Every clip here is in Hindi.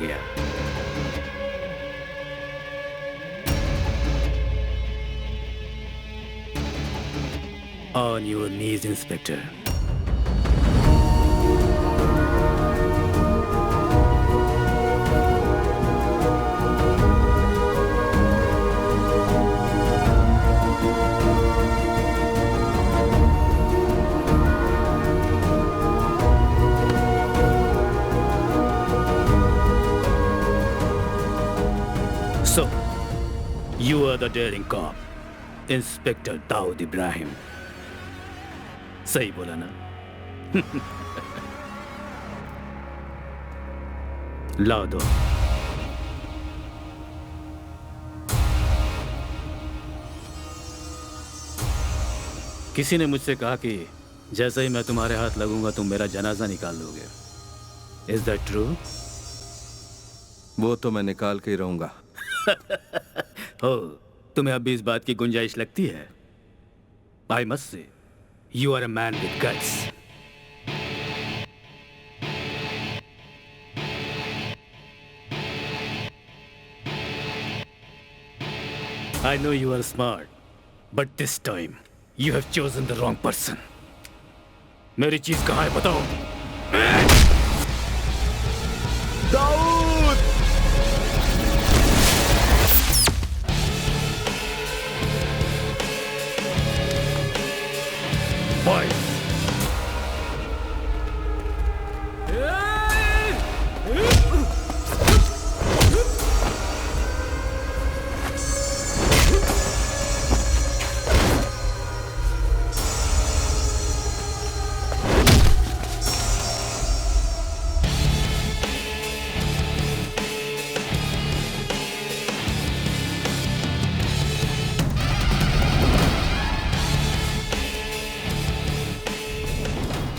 गया। On your knees, Inspector. So, you are the daring cop, Inspector Dawood Ibrahim. सही बोला ना? लाओ दो। किसी ने मुझसे कहा कि जैसे ही मैं तुम्हारे हाथ लगूंगा तुम मेरा जनाजा निकाल लोगे। Is that true? वो तो मैं निकाल के ही रहूंगा। हो, तुम्हें अब भी इस बात की गुंजाइश लगती है? I must say, you are a man with guts. I know you are smart, but this time you have chosen the wrong person. मेरी चीज कहाँ है बताओ? दाऊद! Boys!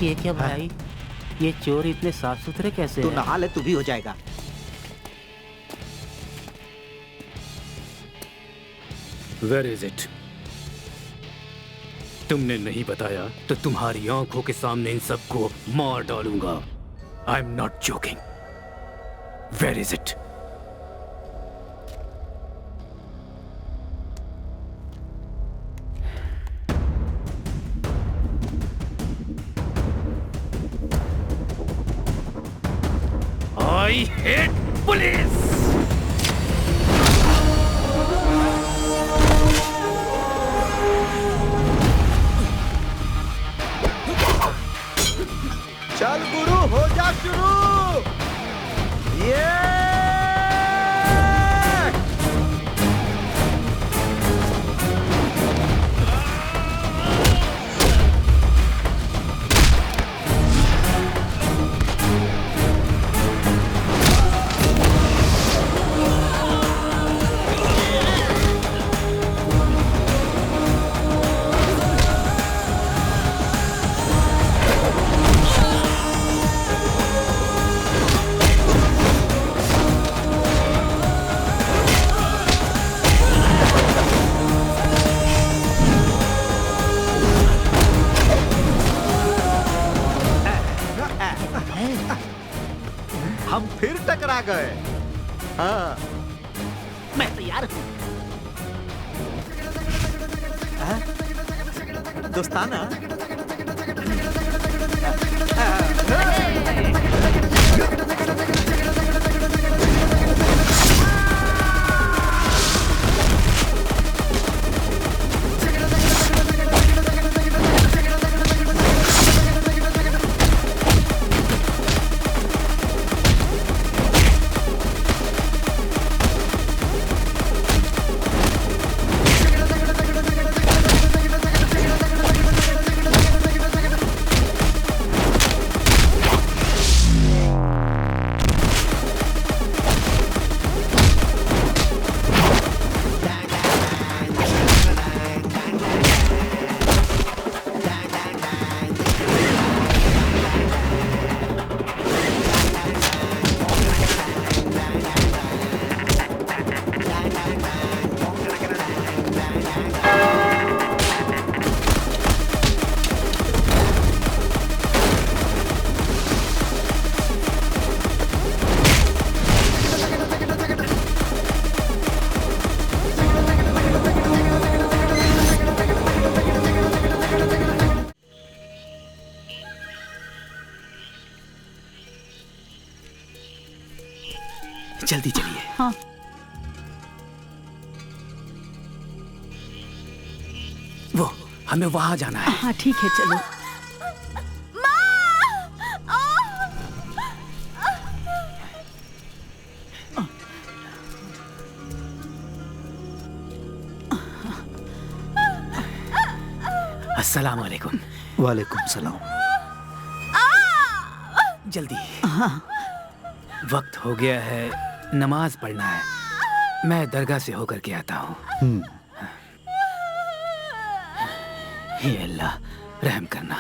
ये क्या भाई? ये चोर इतने साफ सुथरे कैसे तू हैं? नहा ले, तू भी हो जाएगा। Where is it? तुमने नहीं बताया तो तुम्हारी आंखों के सामने इन सबको मार डालूंगा। I'm not joking. Where is it? I hate police! चल गुरु, हो जा शुरू। ये हम फिर टकरा गए। हाँ, मैं तैयार हूँ। दोस्ताना। जल्दी चलिए। हाँ। वो हमें वहां जाना है। हाँ ठीक है, चलो। अस्सलाम वालेकुम। वालेकुम सलाम। जल्दी, हाँ। वक्त हो गया है, नमाज पढ़ना है। मैं दरगाह से होकर के आता हूँ। हे अल्लाह, रहम करना।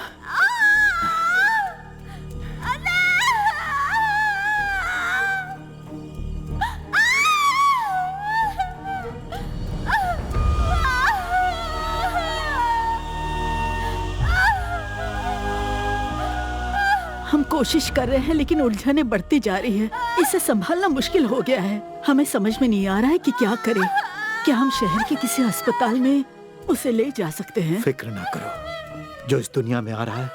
हम कोशिश कर रहे हैं लेकिन उलझनें बढ़ती जा रही है। इसे संभालना मुश्किल हो गया है। हमें समझ में नहीं आ रहा है कि क्या करें। क्या हम शहर के किसी अस्पताल में उसे ले जा सकते हैं? फिक्र ना करो, जो इस दुनिया में आ रहा है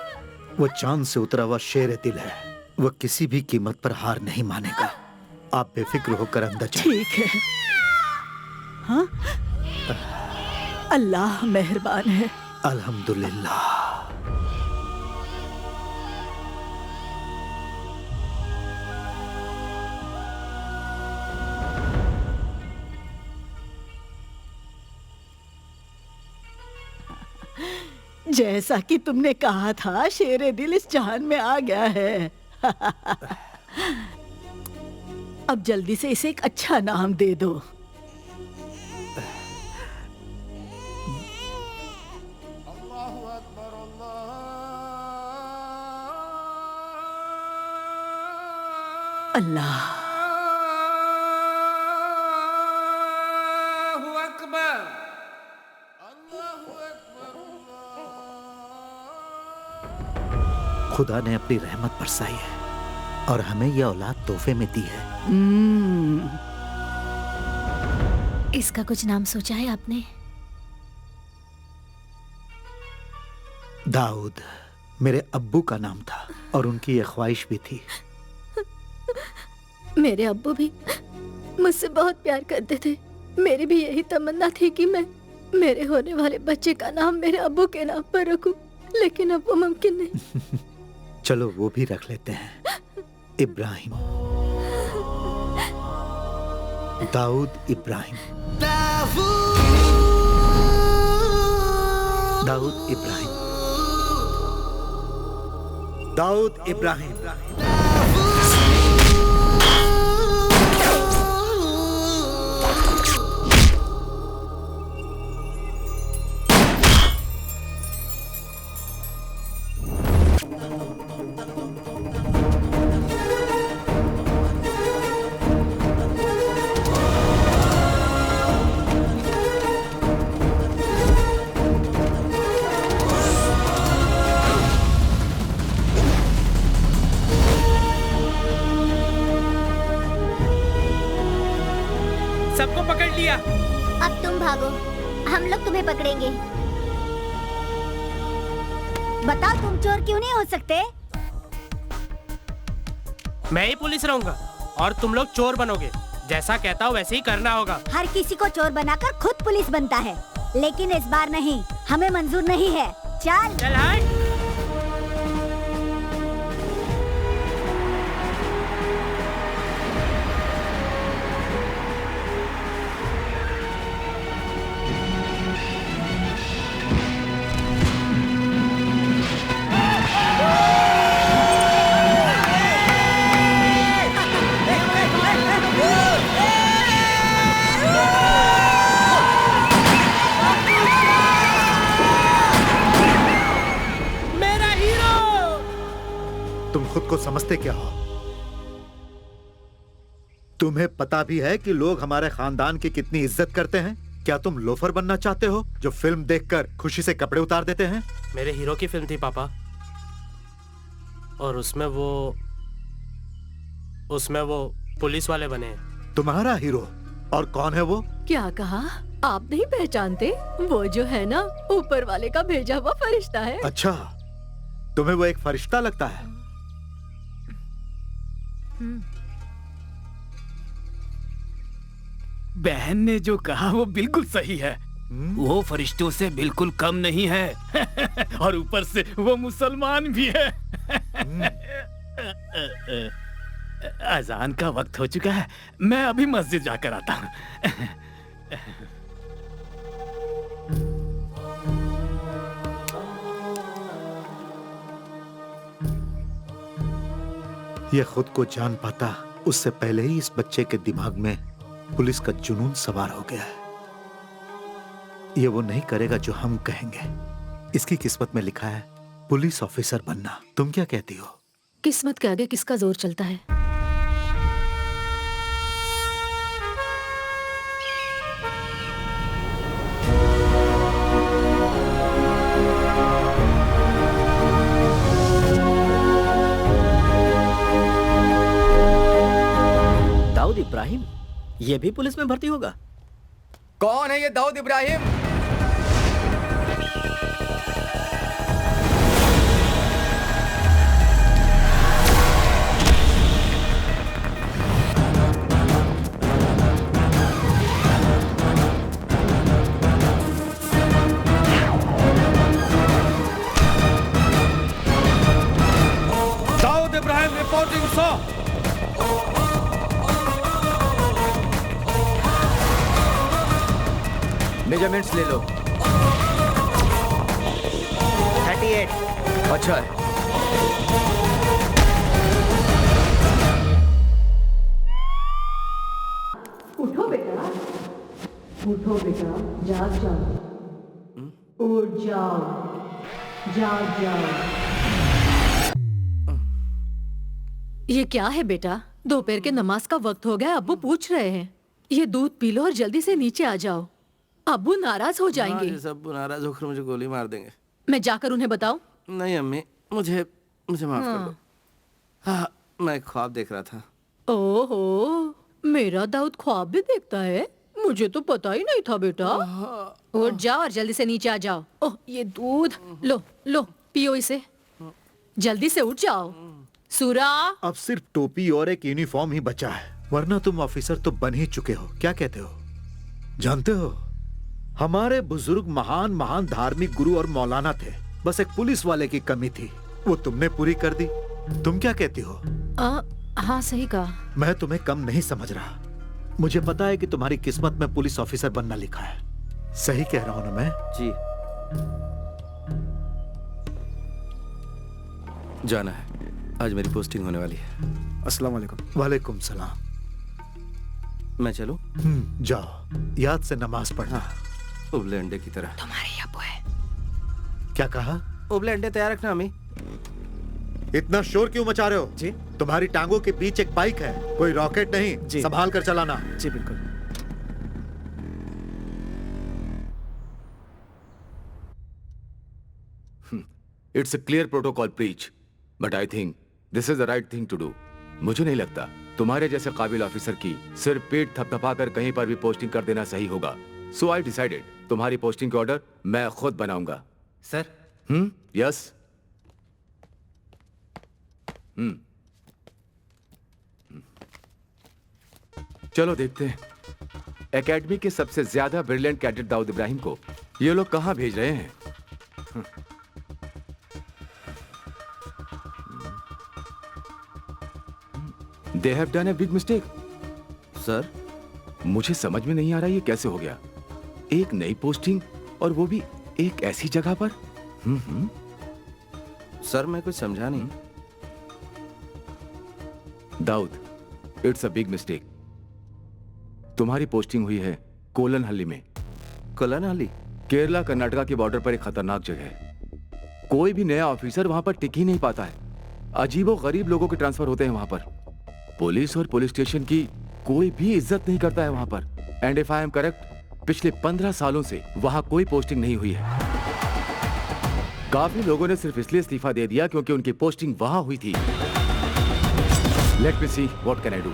वो चांद से उतरा हुआ शेर दिल है। वो किसी भी कीमत पर हार नहीं मानेगा। आप बेफिक्र होकर अंदर जाइए। ठीक है। हाँ? अल्लाह मेहरबान है। अल्हम्दुलिल्लाह। जैसा कि तुमने कहा था, शेरे दिल इस जहान में आ गया है। अब जल्दी से इसे एक अच्छा नाम दे दो। अल्लाह। खुदा ने अपनी रहमत बरसाई है और हमें यह औलाद तोहफे में दी है। इसका कुछ नाम सोचा है आपने? दाऊद मेरे अब्बू का नाम था और उनकी यह ख्वाहिश भी थी। मेरे अब्बू भी मुझसे बहुत प्यार करते थे। मेरी भी यही तमन्ना थी कि मैं मेरे होने वाले बच्चे का नाम मेरे अब्बू के नाम पर रखूं, लेकिन अब वो मुमकिन नहीं। चलो वो भी रख लेते हैं, इब्राहिम। दाऊद इब्राहिम। दाऊद इब्राहिम। दाऊद इब्राहिम। सबको पकड़ लिया। अब तुम भागो, हम लोग तुम्हें पकड़ेंगे। बताओ, तुम चोर क्यों नहीं हो सकते? मैं ही पुलिस रहूंगा और तुम लोग चोर बनोगे। जैसा कहता हूँ वैसे ही करना होगा। हर किसी को चोर बनाकर खुद पुलिस बनता है, लेकिन इस बार नहीं, हमें मंजूर नहीं है। चल चल हट। तुम खुद को समझते क्या हो? तुम्हें पता भी है कि लोग हमारे खानदान की कितनी इज्जत करते हैं? क्या तुम लोफर बनना चाहते हो जो फिल्म देखकर खुशी से कपड़े उतार देते हैं? मेरे हीरो की फिल्म थी पापा, और उसमें वो पुलिस वाले बने। तुम्हारा हीरो? और कौन है वो? क्या कहा? आप नहीं पहचानते? वो जो है ना, ऊपर वाले का भेजा हुआ फरिश्ता है। अच्छा, तुम्हें वो एक फरिश्ता लगता है? बहन ने जो कहा वो बिल्कुल सही है। वो फरिश्तों से बिल्कुल कम नहीं है। और ऊपर से वो मुसलमान भी है। अजान का वक्त हो चुका है, मैं अभी मस्जिद जाकर आता हूँ। ये खुद को जान पाता उससे पहले ही इस बच्चे के दिमाग में पुलिस का जुनून सवार हो गया है। ये वो नहीं करेगा जो हम कहेंगे। इसकी किस्मत में लिखा है पुलिस ऑफिसर बनना। तुम क्या कहती हो? किस्मत के आगे किसका जोर चलता है? दाऊद इब्राहिम ये भी पुलिस में भर्ती होगा? कौन है ये Dawood Ibrahim? Dawood Ibrahim reporting sir. Measurements ले लो। 38। अच्छा है। उठो बेटा, उठो बेटा, जाग जाओ, उठ जाओ, जाग जाओ। ये क्या है बेटा? दोपहर के नमाज का वक्त हो गया, अब्बू पूछ रहे हैं। ये दूध पी लो और जल्दी से नीचे आ जाओ, अब्बू नाराज हो जाएंगे। सब नाराज होकर मुझे गोली मार देंगे। मैं जाकर उन्हें बताऊं? नहीं अम्मी, मुझे माफ कर दो। हाँ, मैं ख्वाब देख रहा था। ओहो, मेरा दाऊद ख्वाब भी देखता है? मुझे तो पता ही नहीं था बेटा। उठ जाओ और जल्दी से नीचे आ जाओ। ओह, ये दूध लो लो, पियो इसे। जल्दी से उठ जाओ। सूरा, अब सिर्फ टोपी और एक यूनिफॉर्म ही बचा है, वरना तुम ऑफिसर तो बन ही चुके हो। क्या कहते हो? जानते हो, हमारे बुजुर्ग महान महान धार्मिक गुरु और मौलाना थे, बस एक पुलिस वाले की कमी थी, वो तुमने पूरी कर दी। तुम क्या कहती हो? हाँ सही कहा। मैं तुम्हें कम नहीं समझ रहा। मुझे पता है कि तुम्हारी किस्मत में पुलिस ऑफिसर बनना लिखा है। सही कह रहा हूं ना मैं? जी। जाना है, आज मेरी पोस्टिंग होने वाली है। अस्सलाम वालेकुम। वालेकुम सलाम। मैं चलूं? जाओ, याद से नमाज पढ़ना। उबले अंडे की तरह। तुम्हारे अब्बू है। क्या कहा? उबले अंडे तैयार रखना अम्मी। इतना शोर क्यों मचा रहे हो? जी, तुम्हारी टांगों के बीच एक बाइक है, कोई रॉकेट नहीं। जी। संभाल कर चलाना। जी बिल्कुल। It's a clear protocol breach, but I think this is the right thing to do. मुझे नहीं लगता तुम्हारे जैसे काबिल ऑफिसर की सिर्फ पेट थपथपाकर कहीं पर भी पोस्टिंग कर देना सही होगा। So I decided तुम्हारी पोस्टिंग के ऑर्डर मैं खुद बनाऊंगा। सर। यस। चलो देखते हैं एकेडमी के सबसे ज्यादा ब्रिलियंट कैडेट दाऊद इब्राहिम को ये लोग कहां भेज रहे हैं। They have done a big mistake. Sir, मुझे समझ में नहीं आ रहा ये कैसे हो गया। एक नई पोस्टिंग और वो भी एक ऐसी जगह पर। सर मैं कुछ समझा नहीं। Dawood, it's a big mistake. तुम्हारी पोस्टिंग हुई है कोलनहल्ली में। कोलनहल्ली? केरला कर्नाटका के बॉर्डर पर एक खतरनाक जगह है। कोई भी नया ऑफिसर वहां पर टिक ही नहीं पाता है। अजीबो गरीब लोगों के ट्रांसफर होते हैं वहां पर। पुलिस और पुलिस स्टेशन की कोई भी इज्जत नहीं करता है वहां पर। And if I am correct, पिछले 15 सालों से वहां कोई पोस्टिंग नहीं हुई है। काफी लोगों ने सिर्फ इसलिए इस्तीफा दे दिया क्योंकि उनकी पोस्टिंग वहां हुई थी। Let me see what can I do.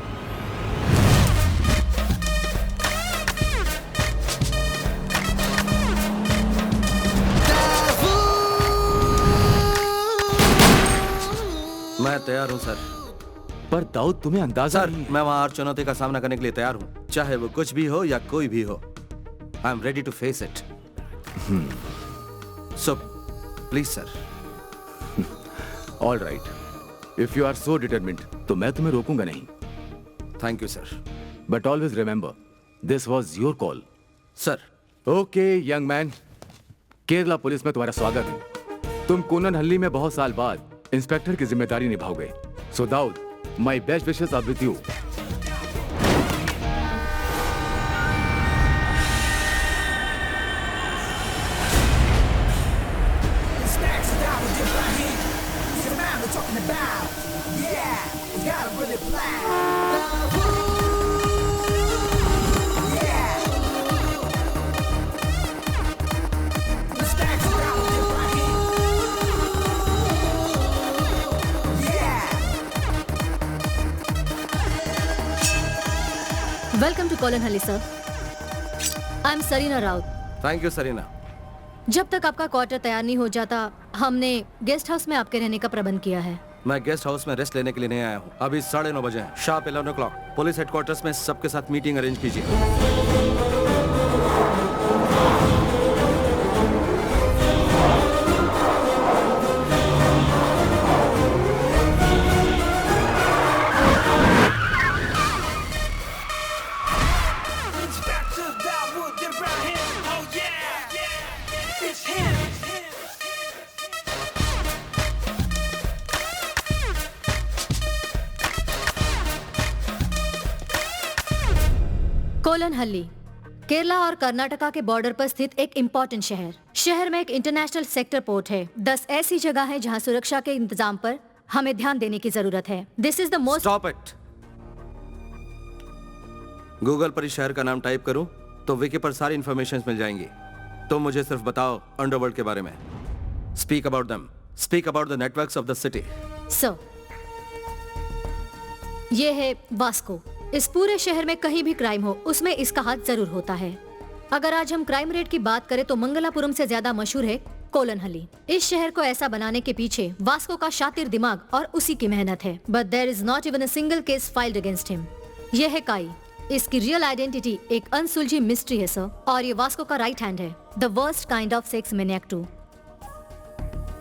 मैं तैयार हूं सर। पर दाऊद तुम्हें अंदाजा सर, मैं वहां हर चुनौती का सामना करने के लिए तैयार हूं। चाहे वो कुछ भी हो या कोई भी हो, I am ready to face it. So please sir. All right, if you are so determined तो मैं तुम्हें रोकूंगा नहीं। Thank you sir. But always remember, this was your call. Sir. Okay young man, Kerala police में तुम्हारा स्वागत है। तुम कोननहल्ली में बहुत साल बाद इंस्पेक्टर की जिम्मेदारी निभाओगे। So Dawood, my best wishes are with you. Welcome to Kolanhalli sir. I am Sarina Raut. Thank you Sarina. जब तक आपका क्वार्टर तैयार नहीं हो जाता, हमने गेस्ट हाउस में आपके रहने का प्रबंध किया है। मैं गेस्ट हाउस में रेस्ट लेने के लिए नहीं आया हूँ। अभी 9:30 बजे हैं, शार्प 11 o'clock। पुलिस हेडक्वार्टर्स में सबके साथ मीटिंग अरेंज कीजिए। कोलनहल्ली केरला और कर्नाटका के बॉर्डर पर स्थित एक इम्पोर्टेंट शहर में एक इंटरनेशनल सेक्टर पोर्ट है। 10 ऐसी जगह है जहां सुरक्षा के इंतजाम पर हमें ध्यान देने की जरूरत है। This is the most. Stop it. Google पर इस शहर का नाम टाइप करूं तो विकी पर सारी इंफॉर्मेशन मिल जाएंगी। तुम मुझे सिर्फ बताओ अंडरवर्ल्ड के बारे में। Speak about them. Speak about the networks of the city. Sir, ये है वास्को। इस पूरे शहर में कहीं भी क्राइम हो, उसमें इसका हाथ जरूर होता है। अगर आज हम क्राइम रेट की बात करें तो मंगलापुरम से ज्यादा मशहूर है कोलनहल्ली। इस शहर को ऐसा बनाने के पीछे वास्को का शातिर दिमाग और उसी की मेहनत है। But there is not even a single case filed against him. यह है काई। इसकी रियल आइडेंटिटी एक अनसुलझी मिस्ट्री है सर, और ये वास्को का राइट हैंड है, the worst kind of sex maniac too.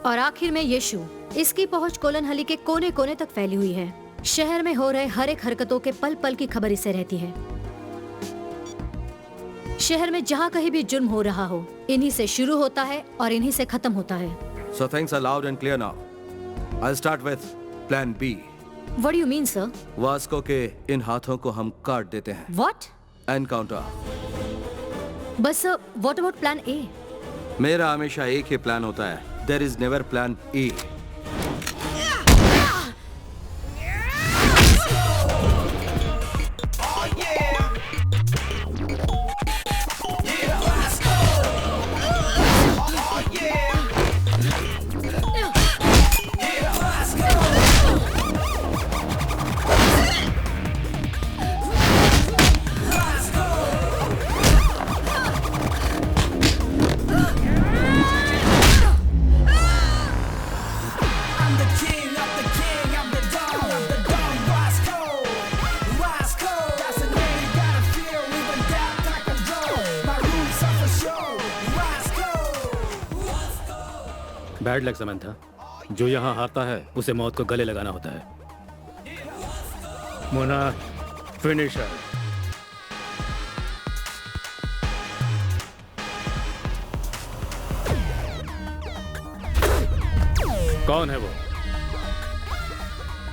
और आखिर में यीशु। इसकी पहुंच कोलनहल्ली के कोने कोने तक फैली हुई है। शहर में हो रहे हर एक हरकतों के पल पल की खबर इसे रहती है। शहर में जहाँ कहीं भी जुर्म हो रहा हो, इन्हीं से शुरू होता है और इन्हीं से खत्म होता है। So things are loud and clear now. I'll start with Plan B. What do you mean, sir? Vasco के इन हाथों को हम काट देते हैं। What? एनकाउंटर। बस sir, what about Plan A? मेरा हमेशा एक ही प्लान होता है। There is never Plan E. Bad luck Samantha. जो यहाँ हारता है उसे मौत को गले लगाना होता है। मोना, फिनिशर। कौन है वो?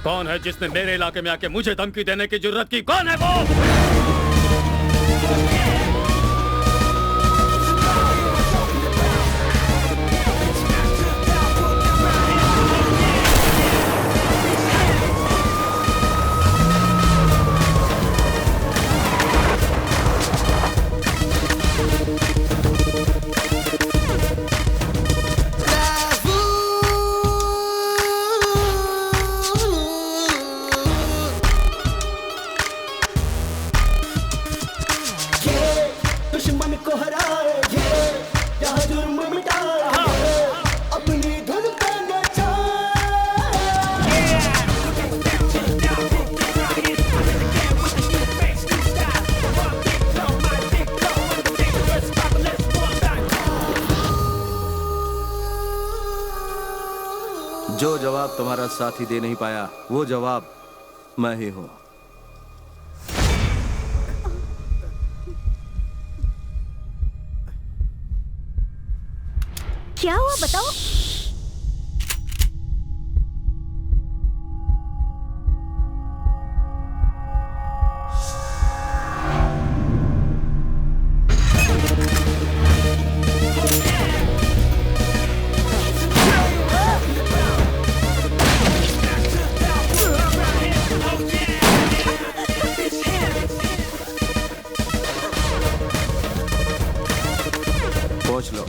कौन है जिसने मेरे इलाके में आके मुझे धमकी देने की जरूरत की? कौन है वो? जवाब तुम्हारा साथी दे नहीं पाया, वो जवाब मैं ही हूं। क्या हुआ बताओ? पहुंच लो।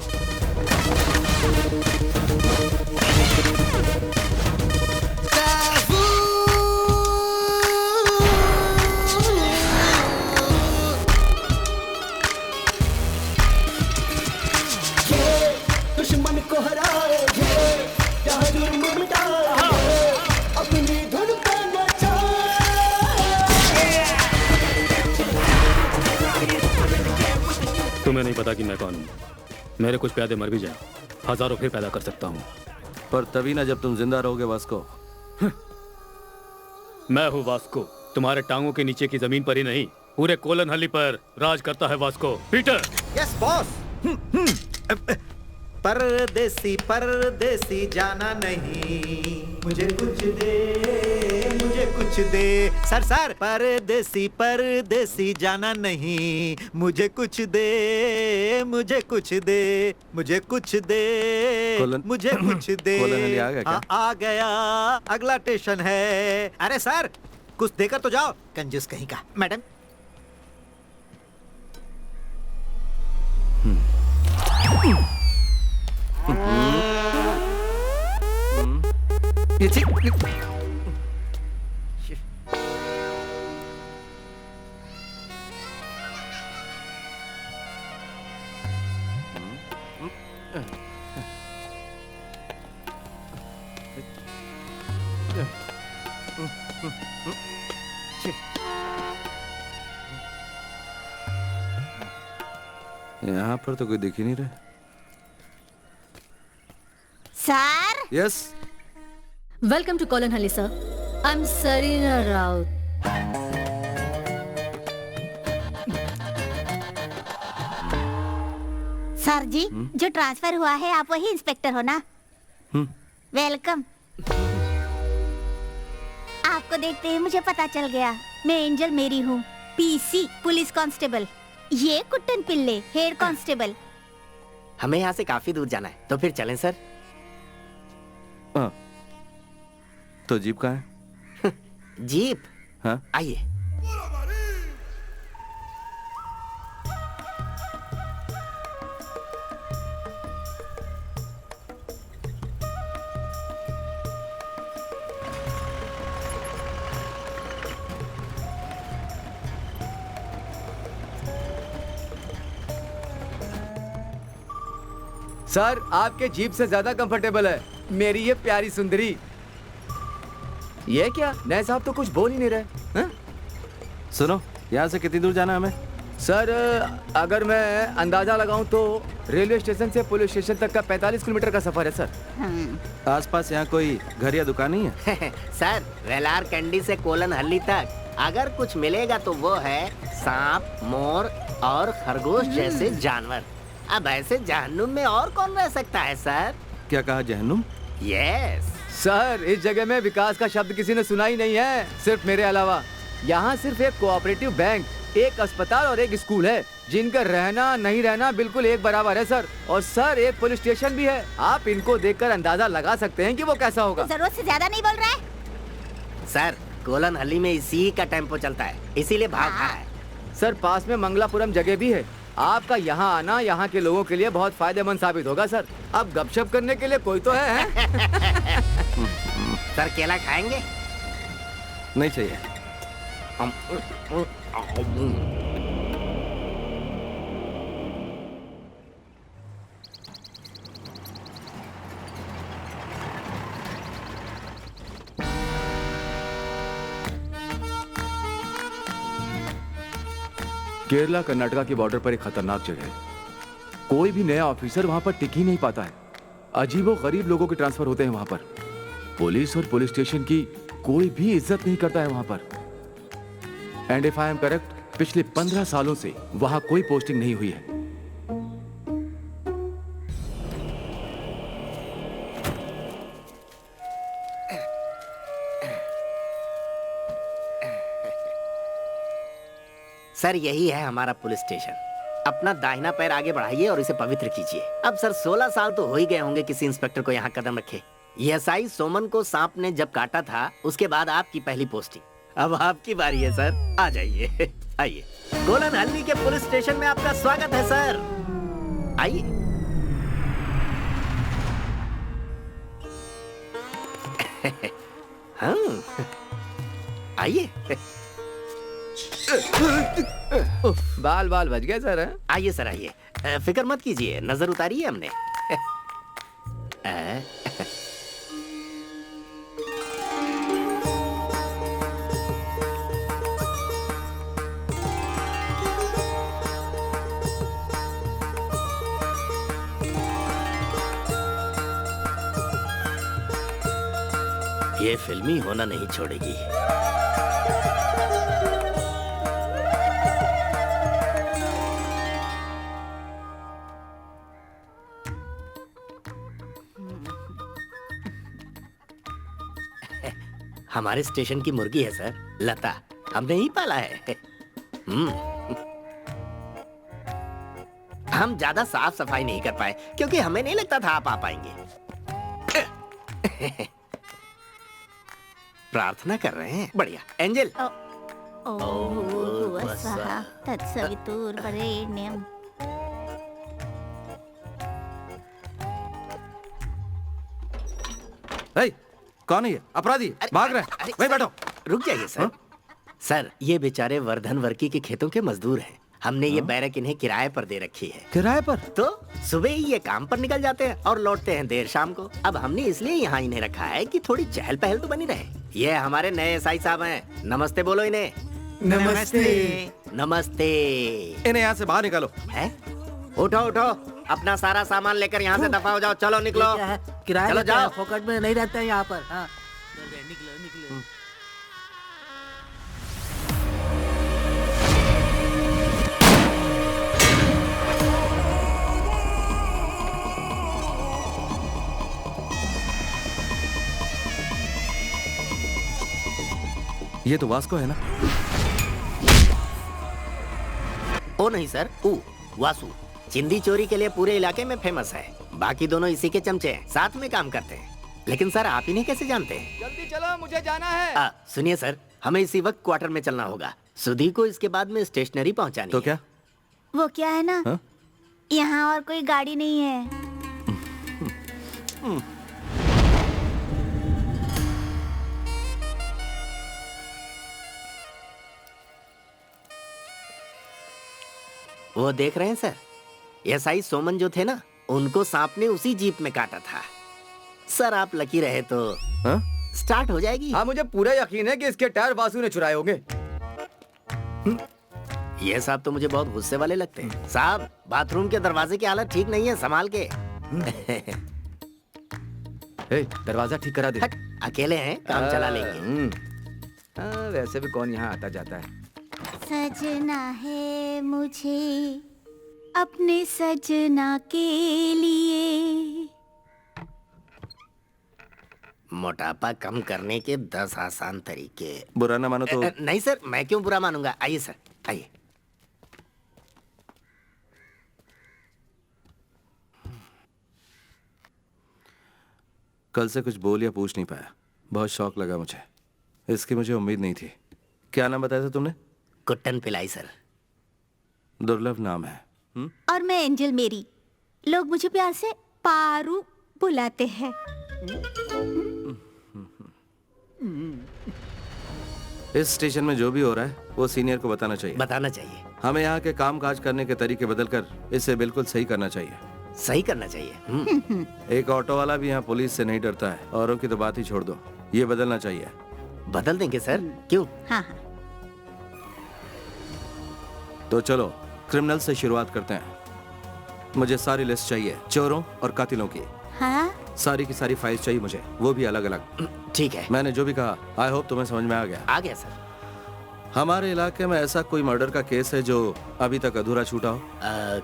दुश्मन को हराए जहाँ जुर्म मिटाए अपनी धुन पे तुम्हें नहीं पता कि मैं कौन हूँ। मेरे कुछ प्यादे मर भी जाए, हजारों फिर पैदा कर सकता हूँ। पर तभी ना जब तुम जिंदा रहोगे वास्को। मैं हूँ वास्को, तुम्हारे टांगों के नीचे की जमीन पर ही नहीं, पूरे कोलन हल्ली पर राज करता है वास्को। पीटर। Yes boss. परदेसी परदेसी जाना नहीं, मुझे कुछ दे, मुझे कुछ दे। सर परदेसी परदेसी जाना नहीं, मुझे कुछ दे, मुझे कुछ दे, मुझे कुछ दे, मुझे कुछ दे। कोलन आ गया क्या? आ गया, अगला स्टेशन है। अरे सर कुछ देकर तो जाओ, कंजूस कहीं का। मैडम यहाँ पर तो कोई दिख ही नहीं रहा। Sir yes, welcome to Kolanhalli sir. I am Sarina Raut. Sir ji जो ट्रांसफर हुआ है आप वही इंस्पेक्टर हो ना? वेलकम। आपको देखते ही मुझे पता चल गया, मैं एंजल मेरी हूँ, पीसी पुलिस कांस्टेबल। ये कुट्टन पिल्ले हेड कांस्टेबल। हमें यहाँ से काफी दूर जाना है, तो फिर चलें सर। हाँ। तो जीप कहाँ है? जीप? हाँ आइए। सर आपके जीप से ज्यादा कंफर्टेबल है मेरी ये प्यारी सुंदरी। ये क्या नए साहब तो कुछ बोल ही नहीं रहे हैं? सुनो, यहाँ से कितनी दूर जाना है हमें? सर अगर मैं अंदाजा लगाऊं तो रेलवे स्टेशन से पुलिस स्टेशन तक का 45 किलोमीटर का सफर है सर। आसपास यहाँ कोई घर या दुकान नहीं है? सर वेलार कैंडी से कोलन हल्ली तक अगर कुछ मिलेगा तो वो है सांप, मोर और खरगोश जैसे जानवर। अब ऐसे जहन्नुम में और कौन रह सकता है सर? क्या कहा, जहन्नुम? यस सर, इस जगह में विकास का शब्द किसी ने सुना ही नहीं है, सिर्फ मेरे अलावा। यहाँ सिर्फ एक कोऑपरेटिव बैंक, एक अस्पताल और एक स्कूल है, जिनका रहना नहीं रहना बिल्कुल एक बराबर है सर। और सर एक पुलिस स्टेशन भी है। आप इनको देखकर अंदाजा लगा सकते हैं कि वो कैसा होगा। जरूरत से ज्यादा नहीं बोल रहा है सर। कोलन हल्ली में इसी का टेम्पो चलता है, इसीलिए भाग रहा है। सर पास में मंगलापुरम जगह भी है। आपका यहाँ आना यहाँ के लोगों के लिए बहुत फायदेमंद साबित होगा सर। अब गपशप करने के लिए कोई तो है? सर केला खाएंगे? नहीं चाहिए। केरला कर्नाटका की बॉर्डर पर एक खतरनाक जगह है। कोई भी नया ऑफिसर वहां पर टिक ही नहीं पाता है। अजीबो गरीब लोगों के ट्रांसफर होते हैं वहां पर। पुलिस और पुलिस स्टेशन की कोई भी इज्जत नहीं करता है वहां पर। And if I am correct, पिछले 15 सालों से वहां कोई पोस्टिंग नहीं हुई है। सर यही है हमारा पुलिस स्टेशन। अपना दाहिना पैर आगे बढ़ाइए और इसे पवित्र कीजिए। अब सर 16 साल तो हो ही गए होंगे किसी इंस्पेक्टर को यहाँ कदम रखे। एसआई सोमन को सांप ने जब काटा था उसके बाद आपकी पहली पोस्टिंग। अब आपकी बारी है सर, आ जाइए। आइए, कोलन हल्ली के पुलिस स्टेशन में आपका स्वागत है सर। आइए। हाँ, आइए। बाल बाल बच गए सर। हैं? आइए सर, आइए। फिक्र मत कीजिए, नजर उतारी है हमने। ये फिल्मी होना नहीं छोड़ेगी। हमारे स्टेशन की मुर्गी है सर, लता। हमने ही पाला है। हम ज्यादा साफ सफाई नहीं कर पाए क्योंकि हमें नहीं लगता था आप आ पाएंगे। प्रार्थना कर रहे हैं। बढ़िया। एंजल। तत्सवितुर्वरेण्यं। कौन है ये अपराधी? भाग रहे हैं। वहीं बैठो। रुक जाइए सर। सर ये बेचारे वर्धन वर्की के खेतों के मजदूर हैं। हमने ये बैरक इन्हें किराए पर दे रखी है। किराए पर? तो सुबह ही ये काम पर निकल जाते हैं और लौटते हैं देर शाम को। अब हमने इसलिए यहाँ इन्हें रखा है कि थोड़ी चहल पहल तो बनी रहे। ये हमारे नए एसआई साहब हैं। नमस्ते बोलो इन्हें। नमस्ते। नमस्ते। इन्हें यहाँ से बाहर निकालो। है? उठो उठो, अपना सारा सामान लेकर यहाँ से दफा हो जाओ। चलो निकलो। किराया चलो लेते हैं, जाओ। फोकट में नहीं रहते हैं यहाँ पर। हाँ। ये तो वास्को है ना? ओ नहीं सर, वासु। चिंदी चोरी के लिए पूरे इलाके में फेमस है। बाकी दोनों इसी के चमचे हैं, साथ में काम करते हैं। लेकिन सर आप इन्हें कैसे जानते हैं? जल्दी चलो, मुझे जाना है। सुनिए सर, हमें इसी वक्त क्वार्टर में चलना होगा। सुधी को इसके बाद में स्टेशनरी पहुंचानी तो है। क्या? वो क्या है ना, हाँ? यहाँ और कोई गाड़ी नहीं है। वो देख रहे हैं सर, एसआई सोमन जो थे ना, उनको सांप ने उसी जीप में काटा था। सर आप लकी रहे तो स्टार्ट हो जाएगी। हाँ, मुझे पूरा यकीन है कि इसके टायर वासु ने चुराए होंगे। ये साहब तो मुझे बहुत गुस्से वाले लगते हैं। साहब बाथरूम के दरवाजे की हालत ठीक नहीं है, संभाल के। दरवाजा ठीक करा दे। अकेले हैं, काम चला लेंगे। वैसे भी कौन यहाँ आता जाता है। सजना है मुझे अपने सजना के लिए। मोटापा कम करने के 10 आसान तरीके। बुरा ना मानो तो। नहीं सर, मैं क्यों बुरा मानूंगा। आइए सर, आइए। कल से कुछ बोल या पूछ नहीं पाया। बहुत शौक लगा मुझे। इसकी मुझे उम्मीद नहीं थी। क्या नाम बताया था तुमने? कुट्टन पिलाई सर। दुर्लभ नाम है। और मैं एंजल मेरी। लोग मुझे प्यार से पारू बुलाते हैं। इस स्टेशन में जो भी हो रहा है वो सीनियर को बताना चाहिए। बताना चाहिए। हमें यहाँ के काम काज करने के तरीके बदलकर इसे बिल्कुल सही करना चाहिए। सही करना चाहिए। एक ऑटो वाला भी यहाँ पुलिस से नहीं डरता है। औरों की तो बात ही छोड़ दो। ये बदलना चाहिए। बदल देंगे सर, क्यों? हाँ हाँ। तो चलो क्रिमिनल से शुरुआत करते हैं। मुझे सारी लिस्ट चाहिए चोरों और कातिलों की। हाँ सारी की सारी फाइल्स चाहिए मुझे, वो भी अलग अलग। ठीक है। मैंने जो भी कहा आई होप तुम्हें समझ में आ गया। आ गया सर। हमारे इलाके में ऐसा कोई मर्डर का केस है जो अभी तक अधूरा छूटा हो?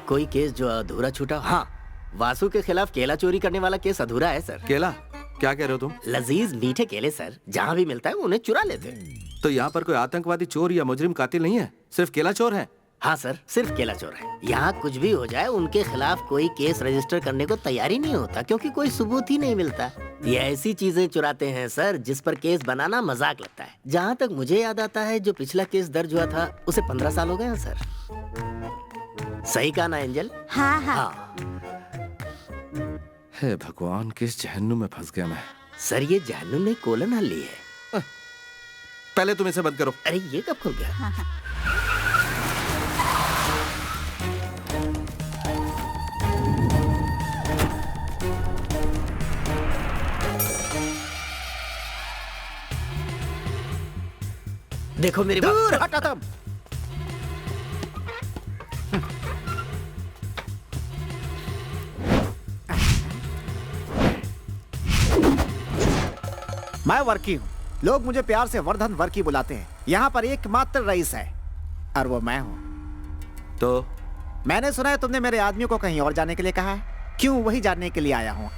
कोई केस जो अधूरा छूटा? हाँ, वासु के खिलाफ केला चोरी करने वाला केस अधूरा है सर। केला? क्या कह रहे हो तुम? लजीज मीठे केले सर, जहाँ भी मिलता है उन्हें चुरा लेते हैं। तो यहाँ पर कोई आतंकवादी चोर या मुजरिम कातिल नहीं है, सिर्फ केला चोर है? हाँ सर, सिर्फ केला चोर है। यहाँ कुछ भी हो जाए उनके खिलाफ कोई केस रजिस्टर करने को तैयारी नहीं होता, क्योंकि कोई सबूत ही नहीं मिलता। ये ऐसी चीजें चुराते हैं सर जिस पर केस बनाना मजाक लगता है। जहाँ तक मुझे याद आता है, जो पिछला केस दर्ज हुआ था उसे 15 साल हो गए हैं सर। सही कहा ना एंजल? हाँ हाँ। हे भगवान, किस जहन्नुम में फंस गया मैं। सर ये जहन्नुम नहीं, कोलन हल्ली है। पहले तुम इसे बंद करो। अरे ये कब खुल गया? हाँ, हाँ। देखो मेरी दूर बात। हटो तुम। मैं वर्की हूँ, लोग मुझे प्यार से वर्धन वर्की बुलाते हैं। यहाँ पर एकमात्र रईस है और वो मैं हूँ। तो मैंने सुना है तुमने मेरे आदमियों को कहीं और जाने के लिए कहा है, क्यों वही जानने के लिए आया हूँ।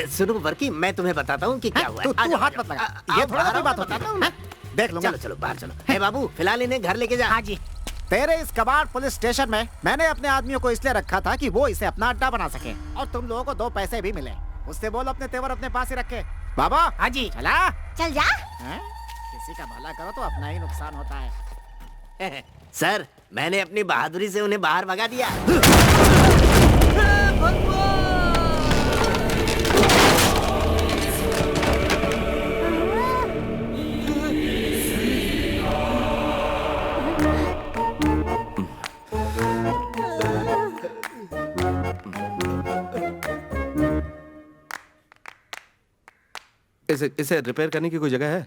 सुनो वर्की, मैं तुम्हें बताता हूँ कि क्या हुआ है। तू हाथ मत लगा, ये थोड़ा कोई बात होता है। देख लूंगा। चलो चलो बाहर चलो। हे बाबू, फिलहाल इन्हें घर लेके जा। हाँ जी। तेरे इस कबाड़ पुलिस स्टेशन में मैंने अपने आदमियों को इसलिए रखा था कि वो इसे अपना अड्डा बना सके, और तुम लोगों को 2 पैसे भी मिले। उससे बोल अपने तेवर अपने पास ही रखे। बाबा। हाँ जी। चला चल जा। किसी का भला करो तो अपना ही नुकसान होता है। सर, मैंने अपनी बहादुरी से उन्हें बाहर भगा दिया। इसे रिपेयर करने की कोई जगह है?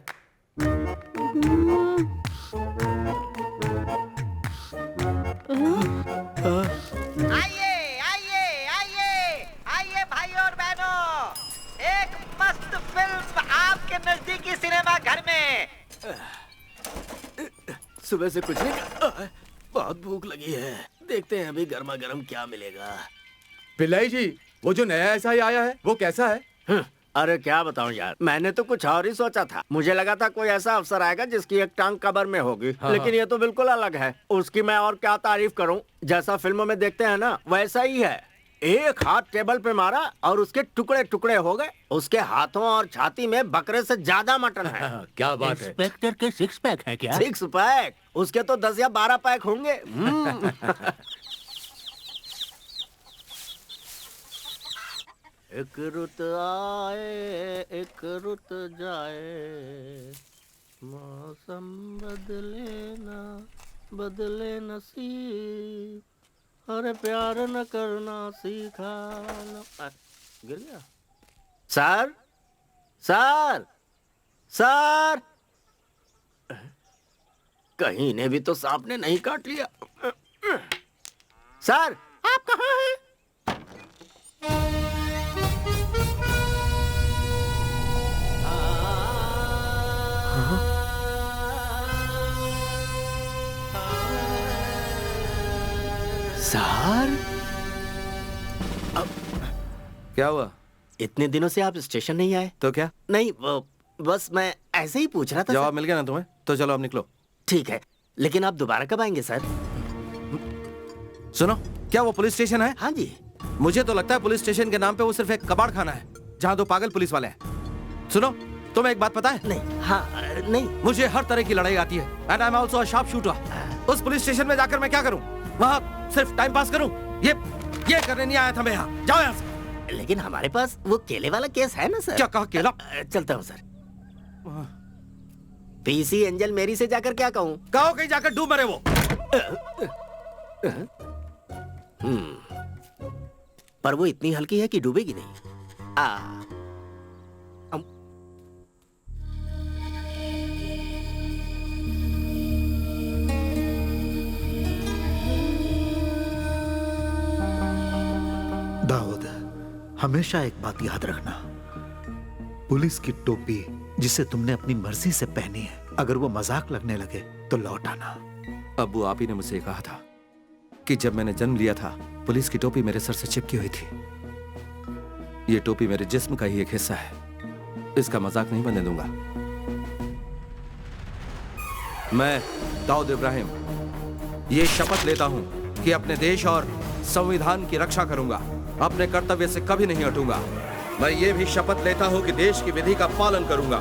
आइए आइए आइए आइए भाई और बहनों, एक मस्त फिल्म आपके नजदीकी सिनेमा घर में। सुबह से कुछ नहीं खाया, बहुत भूख लगी है। देखते हैं अभी गर्मा गर्म क्या मिलेगा। पिल्लाई जी, वो जो नया एसआई आया है वो कैसा है? अरे क्या बताऊं यार, मैंने तो कुछ और ही सोचा था। मुझे लगा था कोई ऐसा अफसर आएगा जिसकी एक टांग कबर में होगी। हाँ, लेकिन ये तो बिल्कुल अलग है। उसकी मैं और क्या तारीफ करूं, जैसा फिल्मों में देखते हैं ना वैसा ही है। एक हाथ टेबल पे मारा और उसके टुकड़े टुकड़े हो गए। उसके हाथों और छाती में बकरे से ज्यादा मटन है। क्या बात है? इंस्पेक्टर के 6 पैक है क्या? 6 पैक? उसके तो 10 या 12 पैक होंगे। एक रुत आए एक रुत जाए, मौसम बदले ना बदले नसीब, अरे प्यार न करना सीखा न। गिर गया। सर सर सर, कहीं ने भी तो सांप ने नहीं काट लिया। सर आप कहाँ हैं? सर, क्या हुआ? इतने दिनों से आप स्टेशन नहीं आए? तो क्या? नहीं, बस मैं ऐसे ही पूछ रहा था। जवाब मिल गया ना तुम्हें? तो चलो अब निकलो। ठीक है, लेकिन आप दोबारा कब आएंगे सर? सुनो, क्या वो पुलिस स्टेशन है? हाँ जी। मुझे तो लगता है पुलिस स्टेशन के नाम पे वो सिर्फ एक कबाड़ खाना है जहाँ 2 पागल पुलिस वाले हैं। सुनो, तुम्हें एक बात पता है? नहीं। हाँ नहीं। मुझे हर तरह की लड़ाई आती है। And I am also a sharp shooter. उस पुलिस स्टेशन में जाकर मैं क्या करूं? वहाँ सिर्फ टाइम पास करूं? ये करने नहीं आया था मैं यहाँ। जाओ यहाँ से। लेकिन हमारे पास वो केले वाला केस है ना सर। क्या कहा? केला? चलता हूँ सर। पीसी एंजल मेरी से जाकर क्या कहूँ? कहो कहीं जाकर डूब मरे वो। पर वो इतनी हल्की है कि डूबेगी नहीं। दाऊद, हमेशा एक बात याद रखना, पुलिस की टोपी जिसे तुमने अपनी मर्जी से पहनी है, अगर वो मजाक लगने लगे तो लौट आना। अब्बू, आप ही ने मुझसे कहा था कि जब मैंने जन्म लिया था पुलिस की टोपी मेरे सर से चिपकी हुई थी। ये टोपी मेरे जिस्म का ही एक हिस्सा है, इसका मजाक नहीं बनने दूंगा। मैं दाऊद इब्राहिम ये शपथ लेता हूं कि अपने देश और संविधान की रक्षा करूंगा, अपने कर्तव्य से कभी नहीं हटूंगा। मैं ये भी शपथ लेता हूं कि देश की विधि का पालन करूंगा,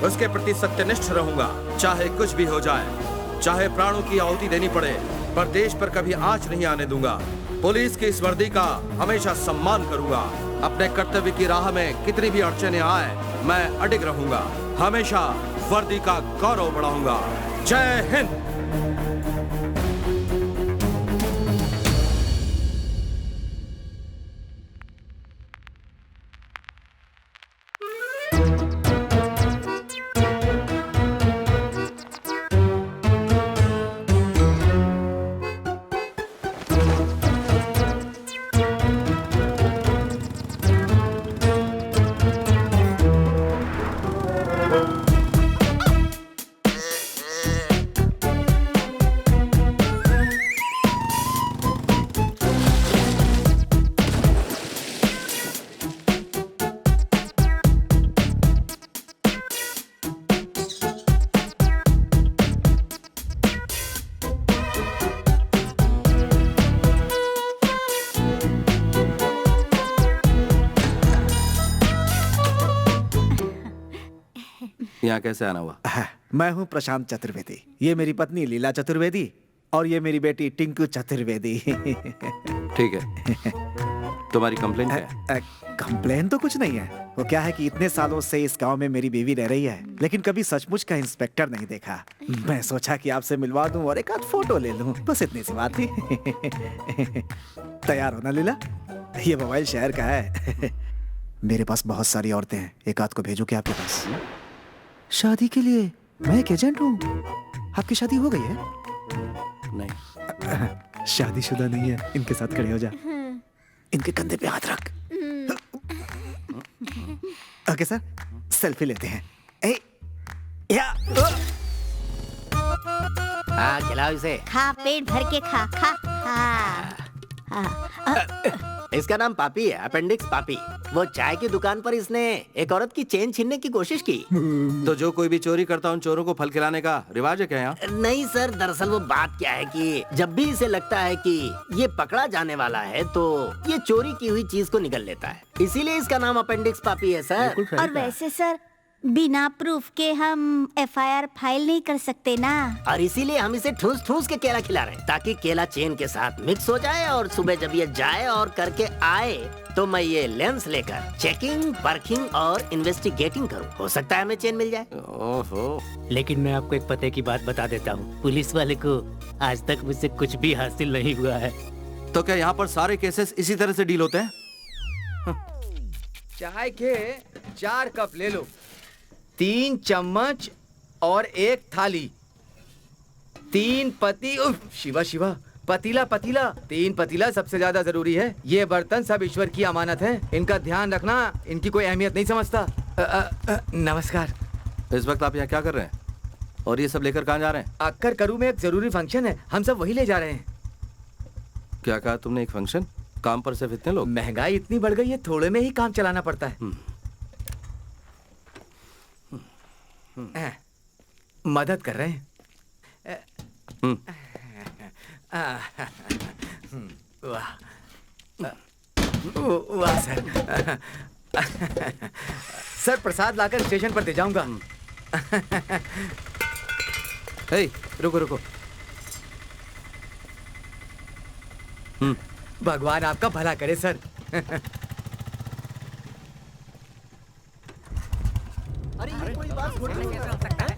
उसके प्रति सत्यनिष्ठ रहूंगा, चाहे कुछ भी हो जाए, चाहे प्राणों की आहुति देनी पड़े, पर देश पर कभी आंच नहीं आने दूंगा। पुलिस की इस वर्दी का हमेशा सम्मान करूंगा। अपने कर्तव्य की राह में कितनी भी अड़चने आए, मैं अडिग रहूंगा, हमेशा वर्दी का गौरव बढ़ाऊंगा। जय हिंद। यहाँ कैसे आना हुआ? मैं हूँ प्रशांत चतुर्वेदी, ये मेरी पत्नी लीला चतुर्वेदी और ये मेरी बेटी टिंकू चतुर्वेदी। ठीक है, तुम्हारी कंप्लेन क्या है? कंप्लेन तो कुछ नहीं है। वो क्या है कि इतने सालों से इस गांव में मेरी बीवी रह रही है, लेकिन कभी सचमुच का इंस्पेक्टर नहीं देखा। मैं सोचा कि आपसे मिलवा दूं और एक आध फोटो ले लूं, बस इतनी सी बात थी। तैयार हो ना लीला? ये मोबाइल शहर का है। मेरे पास बहुत सारी औरतें हैं, एक आध को भेजो क्या आपके पास? शादी के लिए मैं एक एजेंट हूँ। आपकी शादी हो गई है? नहीं। शादीशुदा नहीं है। इनके साथ खड़े हो जा, इनके कंधे पे हाथ रख। ओके सर, सेल्फी लेते हैं। हाँ, खिलाओ इसे। खा, पेट भर के खा खा। हाँ। इसका नाम पापी है, अपेंडिक्स पापी। वो चाय की दुकान पर इसने एक औरत की चेन छीनने की कोशिश की। तो जो कोई भी चोरी करता उन चोरों को फल खिलाने का रिवाज है क्या यहाँ? नहीं सर, दरअसल वो बात क्या है कि जब भी इसे लगता है कि ये पकड़ा जाने वाला है तो ये चोरी की हुई चीज को निगल लेता है, इसीलिए इसका नाम अपेंडिक्स पापी है सर। और वैसे सर, बिना प्रूफ के हम एफआईआर फाइल नहीं कर सकते ना। और इसीलिए हम इसे ठूस ठूस के केला खिला रहे हैं, ताकि केला चेन के साथ मिक्स हो जाए और सुबह जब ये जाए और करके आए तो मैं ये लेंस लेकर चेकिंग, परखिंग और इन्वेस्टिगेटिंग करूं। हो सकता है हमें चेन मिल जाए। ओहो, लेकिन मैं आपको एक पते की बात बता देता हूँ, पुलिस वाले को आज तक मुझसे कुछ भी हासिल नहीं हुआ है। तो क्या यहाँ पर सारे केसेस इसी तरह से डील होते हैं? चाय के 4 कप ले लो, 3 चम्मच और 1 थाली, 3 पति, शिवा शिवा, पतीला पतीला, 3 पतीला सबसे ज्यादा जरूरी है। ये बर्तन सब ईश्वर की अमानत है, इनका ध्यान रखना, इनकी कोई अहमियत नहीं समझता। नमस्कार। इस वक्त आप यहाँ क्या कर रहे हैं और ये सब लेकर कहाँ जा रहे हैं? अक्कर करू में एक जरूरी फंक्शन है, हम सब वही ले जा रहे हैं। क्या कहा तुमने? एक फंक्शन? काम पर सिर्फ इतने लोग? महंगाई इतनी बढ़ गई है, थोड़े में ही काम चलाना पड़ता है। मदद कर रहे हैं। वाह वाह सर। सर प्रसाद लाकर स्टेशन पर दे जाऊंगा। रुको रुको। भगवान आपका भला करे सर। अरे कोई बात छोड़ सकता है।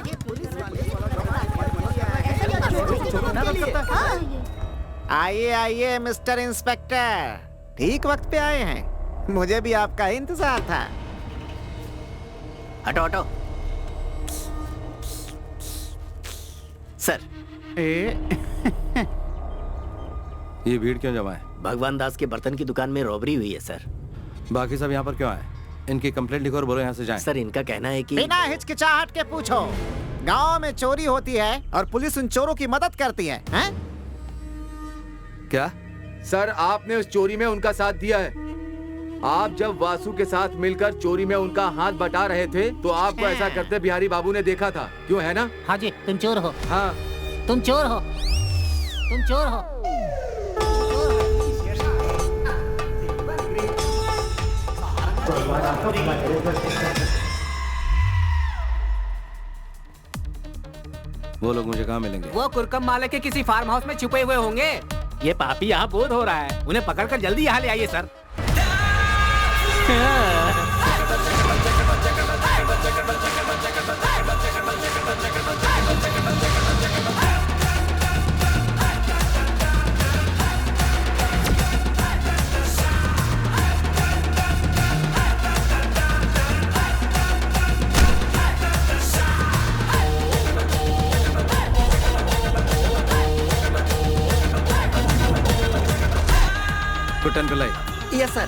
ये पुलिस आइए आइए मिस्टर इंस्पेक्टर, ठीक वक्त पे आए हैं। मुझे भी आपका इंतजार था। हटो हटो। सर, ये भीड़ क्यों जमा है? भगवान दास के बर्तन की दुकान में रॉबरी हुई है सर। बाकी सब यहाँ पर क्यों आए? इनकी कंप्लेंट लिखो और बोलो यहाँ से जाएं। सर इनका कहना है कि बिना हिचकिचाहट के पूछो। गांव में चोरी होती है और पुलिस उन चोरों की मदद करती है, हैं? क्या? सर आपने उस चोरी में उनका साथ दिया है। आप जब वासु के साथ मिलकर चोरी में उनका हाथ बटा रहे थे तो आपको ऐसा करते बिहारी बाबू ने देखा था, क्यों है ना? हाँ जी, तुम चोर हो। हाँ तुम चोर हो, तुम चोर हो। वो लोग मुझे कहाँ मिलेंगे? वो कुरकम माले के किसी फार्म हाउस में छुपे हुए होंगे। ये पापी यहाँ बोध हो रहा है, उन्हें पकड़कर जल्दी यहाँ ले आइए sir. Kutton Pillai. Yes sir.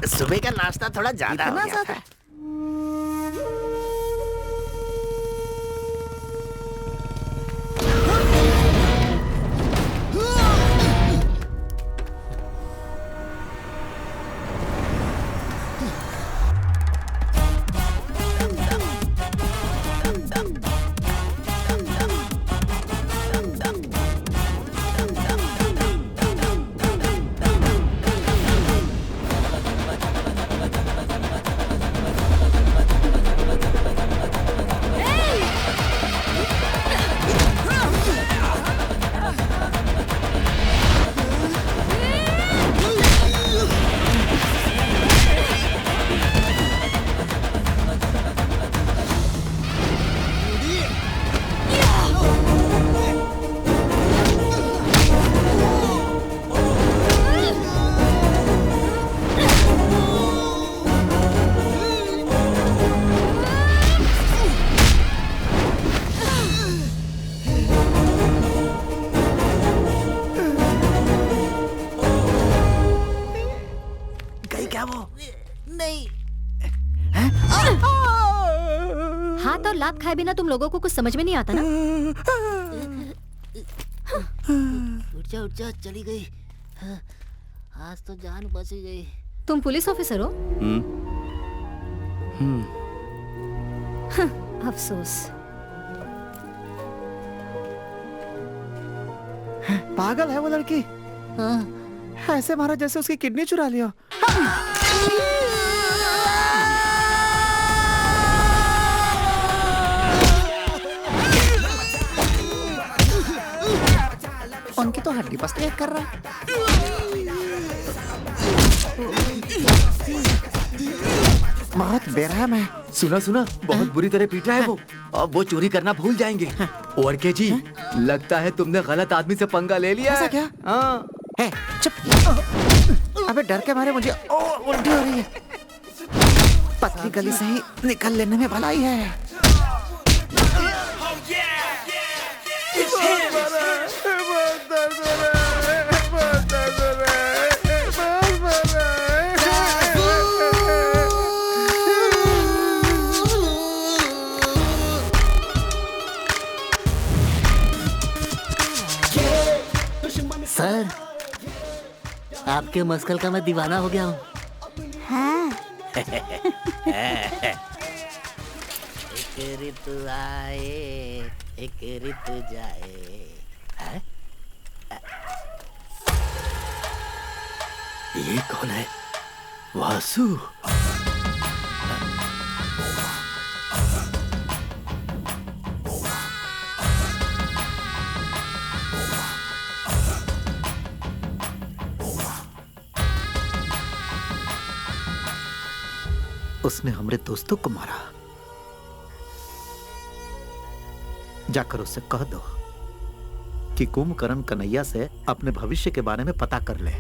सुबह का नाश्ता थोड़ा ज्यादा हो गया था। हाथ और लात खाए बिना तुम लोगों को कुछ समझ में नहीं आता ना? उठ जा चली गई। आज तो जान बच गई। तुम पुलिस ऑफिसर हो? अफसोस। पागल है वो लड़की। ऐसे मारा जैसे उसकी किडनी चुरा लिया। उनकी तो हड्डी पसली कर रहा है। बहुत बेरहम है। सुना बहुत बुरी तरह पीटा है वो। अब वो चोरी करना भूल जाएंगे। और के जी लगता है तुमने गलत आदमी से पंगा ले लिया। ऐसा क्या? हाँ। है, चुप। अबे डर के मारे मुझे उल्टी हो रही है। पतली गली से ही निकल लेने में भलाई है। सर, आपके मस्कल का मैं दीवाना हो गया हूँ। हाँ। एक ऋतु आए, एक ऋतु जाए। है? ये कौन है? वासु। उसने हमारे दोस्तों को मारा। जाकर उससे कह दो कि कुंभकर्ण कन्हैया से अपने भविष्य के बारे में पता कर ले।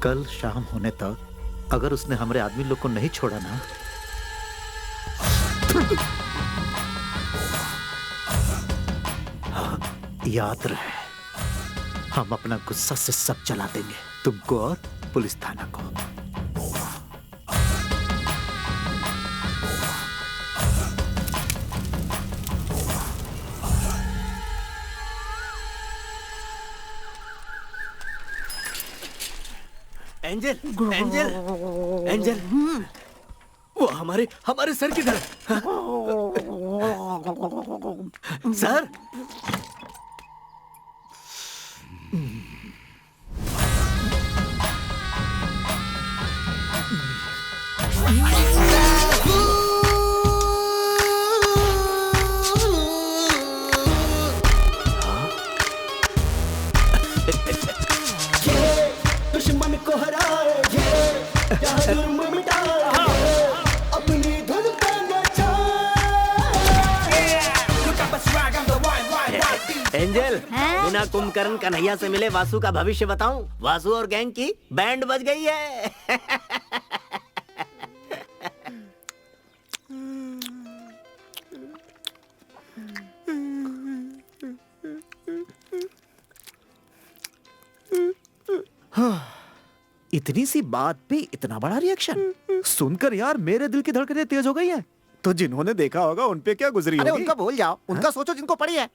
कल शाम होने तक अगर उसने हमारे आदमी लोग को नहीं छोड़ा ना, याद रहे, हम अपना गुस्सा से सब जला देंगे, तुमको और पुलिस थाना को। एंजल, एंजल, एंजल, वो हमारे हमारे सर किधर है? सर, दुश्मन को हराए यहाँ जुर्म मिटाए अपनी धुन पे एंजल, बिना कुंभकर्ण कन्हैया से मिले वासु का भविष्य बताऊं? वासु और गैंग की बैंड बज गई है। इतनी सी बात पे इतना बड़ा रिएक्शन सुनकर यार मेरे दिल की धड़कनें तेज हो गई हैं। तो जिन्होंने देखा होगा उन पे क्या गुजरी अरे होगी? उनका भूल जाओ, उनका सोचो जिनको पड़ी है।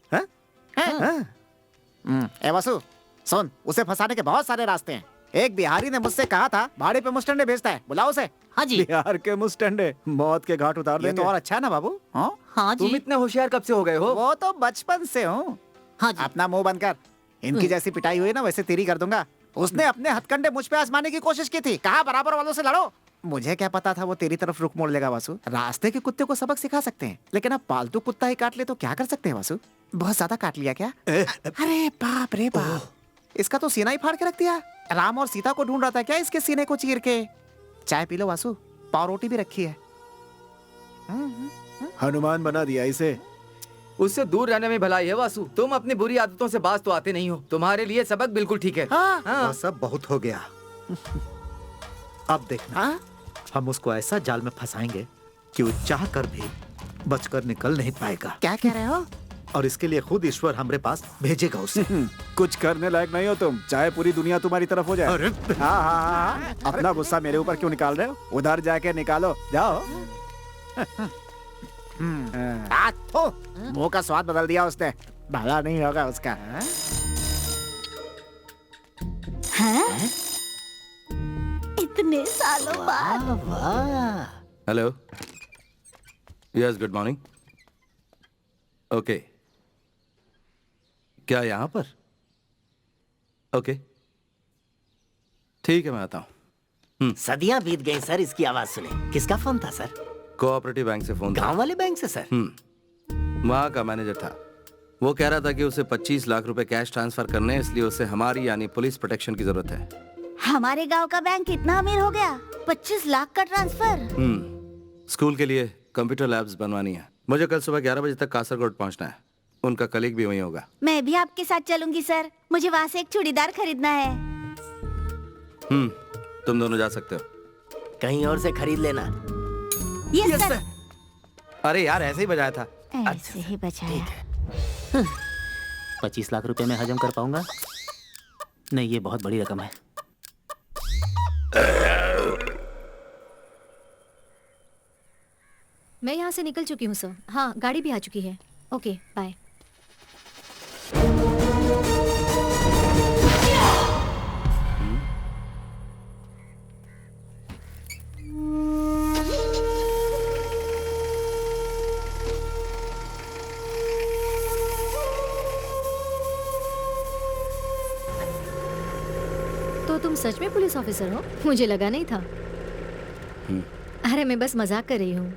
ए वासु, सुन, उसे फंसाने के बहुत सारे रास्ते हैं। एक बिहारी ने मुझसे कहा था भाड़े पे मुस्टंडे भेजता है, बुलाओ उसे। हाँ जी। बिहार के मुस्टंडे मौत के घाट उतार ये देंगे। तो और अच्छा है ना बाबू? हाँ तुम इतने होशियार कब से हो गए हो? वो तो बचपन से हूँ। हाँ जी। अपना मुंह बंद कर। इनकी जैसी पिटाई हुई ना वैसे तेरी कर दूंगा। उसने अपने हथकंडे मुझ पे आजमाने की कोशिश की थी, कहा बराबर वालों से लड़ो। मुझे क्या पता था वो तेरी तरफ रुख मोड़ लेगा वासु। रास्ते के कुत्ते को सबक सिखा सकते हैं, लेकिन अब पालतू कुत्ता ही काट ले तो क्या कर सकते हैं वासु? बहुत ज्यादा काट लिया क्या? अरे बाप रे बाप, इसका तो सीना ही फाड़ के रख दिया। राम और सीता को ढूंढ रहा था क्या इसके सीने को चीर के? चाय पी लो वासु, पाव रोटी भी रखी है। हनुमान बना दिया इसे। उससे दूर रहने में भलाई है वासु। तुम अपनी बुरी आदतों से बाज तो आते नहीं हो। तुम्हारे लिए सबक बिल्कुल ठीक है। वह सब बहुत हो गया। अब देखना, हम उसको ऐसा जाल में फंसाएंगे कि वो चाह कर भी बचकर निकल नहीं पाएगा। क्या कह रहे हो? और इसके लिए खुद ईश्वर हमारे पास भेजेगा उसे। कुछ करने लायक नहीं हो तुम, चाहे पूरी दुनिया तुम्हारी तरफ हो जाए। हाँ, अपना गुस्सा मेरे ऊपर क्यों निकाल रहे हो? उधर जाके निकालो, जाओ। मुंह का स्वाद बदल दिया उसने, भला नहीं होगा उसका। हैं? इतने सालों बाद। Hello, yes, good morning. Okay, क्या यहाँ पर? ओके, ठीक है, मैं आता हूँ। सदियां बीत गई सर, इसकी आवाज सुने। किसका फोन था सर? कोऑपरेटिव बैंक से फोन था। गांव वाले बैंक से सर? वहाँ का मैनेजर था। वो कह रहा था कि उसे 25 लाख रुपए कैश ट्रांसफर करने हैं, इसलिए उसे हमारी यानी पुलिस प्रोटेक्शन की जरूरत है। हमारे गांव का बैंक इतना अमीर हो गया? 25 लाख का ट्रांसफर? स्कूल के लिए कंप्यूटर लैब्स बनवानी है। मुझे कल सुबह 11 बजे तक कासरगोड पहुंचना है। उनका कलीग भी वहीं होगा। मैं भी आपके साथ चलूंगी सर, मुझे वहाँ से एक चूड़ीदार खरीदना है। तुम दोनों जा सकते हो। कहीं और से खरीद लेना। Yes sir. अरे यार, ऐसे ही बजाया था। ऐसे ही बचाया। 25 लाख रुपए में हजम कर पाऊंगा? नहीं, ये बहुत बड़ी रकम है। मैं यहाँ से निकल चुकी हूँ सर। हाँ, गाड़ी भी आ चुकी है। Okay, bye. तो तुम सच में पुलिस ऑफिसर हो? मुझे लगा नहीं था। अरे मैं बस मजाक कर रही हूँ।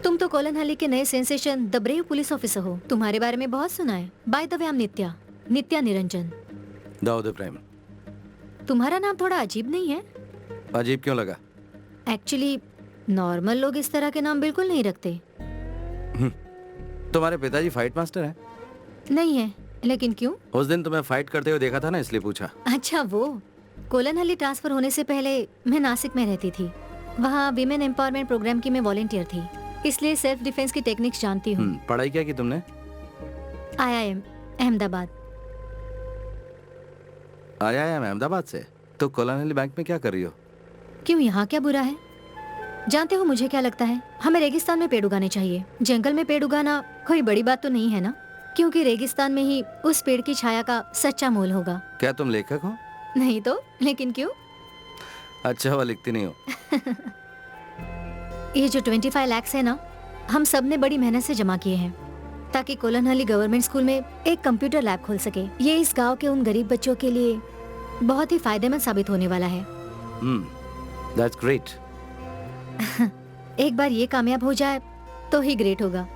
तुम तो कोलनहल्ली के नए sensation the brave police officer हो। तुम्हारे बारे में बहुत सुना है। By the way, I am Nitya Niranjan. Dawood Ibrahim. तुम्हारा नाम थोड़ा अजीब नहीं है? अजीब क्यों लगा? एक्चुअली नॉर्मल लोग इस तरह के नाम बिल्कुल नहीं रखते। तुम्हारे पिताजी फाइट मास्टर हैं? नहीं है, लेकिन क्यों? उस दिन तुम्हें फाइट करते हुए देखा था ना, इसलिए पूछा। अच्छा, वो कोलनहल्ली ट्रांसफर होने से पहले मैं नासिक में रहती थी। वहाँ विमेन एम्पावरमेंट प्रोग्राम की मैं वॉलंटियर थी, इसलिए सेल्फ डिफेंस की टेक्निक्स जानती हूँ। पढ़ाई क्या की तुमने? IIM अहमदाबाद। आया है मैं अहमदाबाद से। तो कोलानली बैंक में क्या कर रही हो? क्यों, यहाँ क्या बुरा है? जानते हो मुझे क्या लगता है, हमें रेगिस्तान में पेड़ उगाने चाहिए। जंगल में पेड़ उगाना कोई बड़ी बात तो नहीं है ना, क्योंकि रेगिस्तान में ही उस पेड़ की छाया का सच्चा मोल होगा। क्या तुम लेखक हो? नहीं तो, लेकिन क्यों? अच्छा हुआ लिखती नहीं हो। ये जो 25 लाख है ना, हम सब ने बड़ी मेहनत से जमा किए हैं ताकि कोलनहली गवर्नमेंट स्कूल में एक कंप्यूटर लैब खोल सके। ये इस गांव के उन गरीब बच्चों के लिए बहुत ही फायदेमंद साबित होने वाला है। That's great. एक बार ये कामयाब हो जाए तो ही ग्रेट होगा।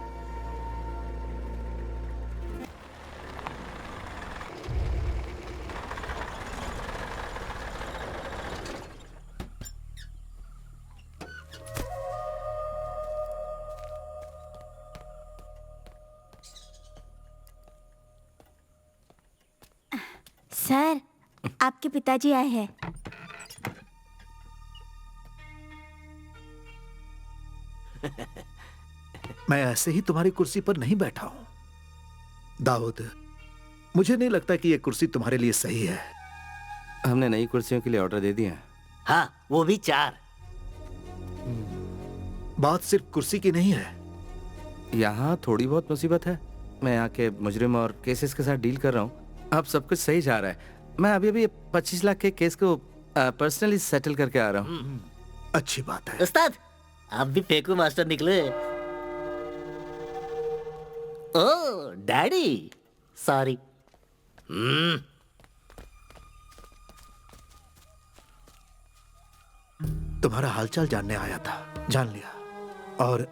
सर, आपके पिताजी आए हैं। मैं ऐसे ही तुम्हारी कुर्सी पर नहीं बैठा हूं दाऊद। मुझे नहीं लगता कि यह कुर्सी तुम्हारे लिए सही है। हमने नई कुर्सियों के लिए ऑर्डर दे दिया है। हाँ, वो भी 4। बात सिर्फ कुर्सी की नहीं है। यहाँ थोड़ी बहुत मुसीबत है। मैं यहाँ के मुजरिम और केसेस के साथ डील कर रहा हूँ। अब सब कुछ सही जा रहा है। मैं अभी 25 लाख के केस को पर्सनली सेटल करके आ रहा हूँ। अच्छी बात है। उस्ताद, आप भी फेंकू मास्टर निकले। ओह डैडी, सॉरी। तुम्हारा हालचाल जानने आया था, जान लिया। और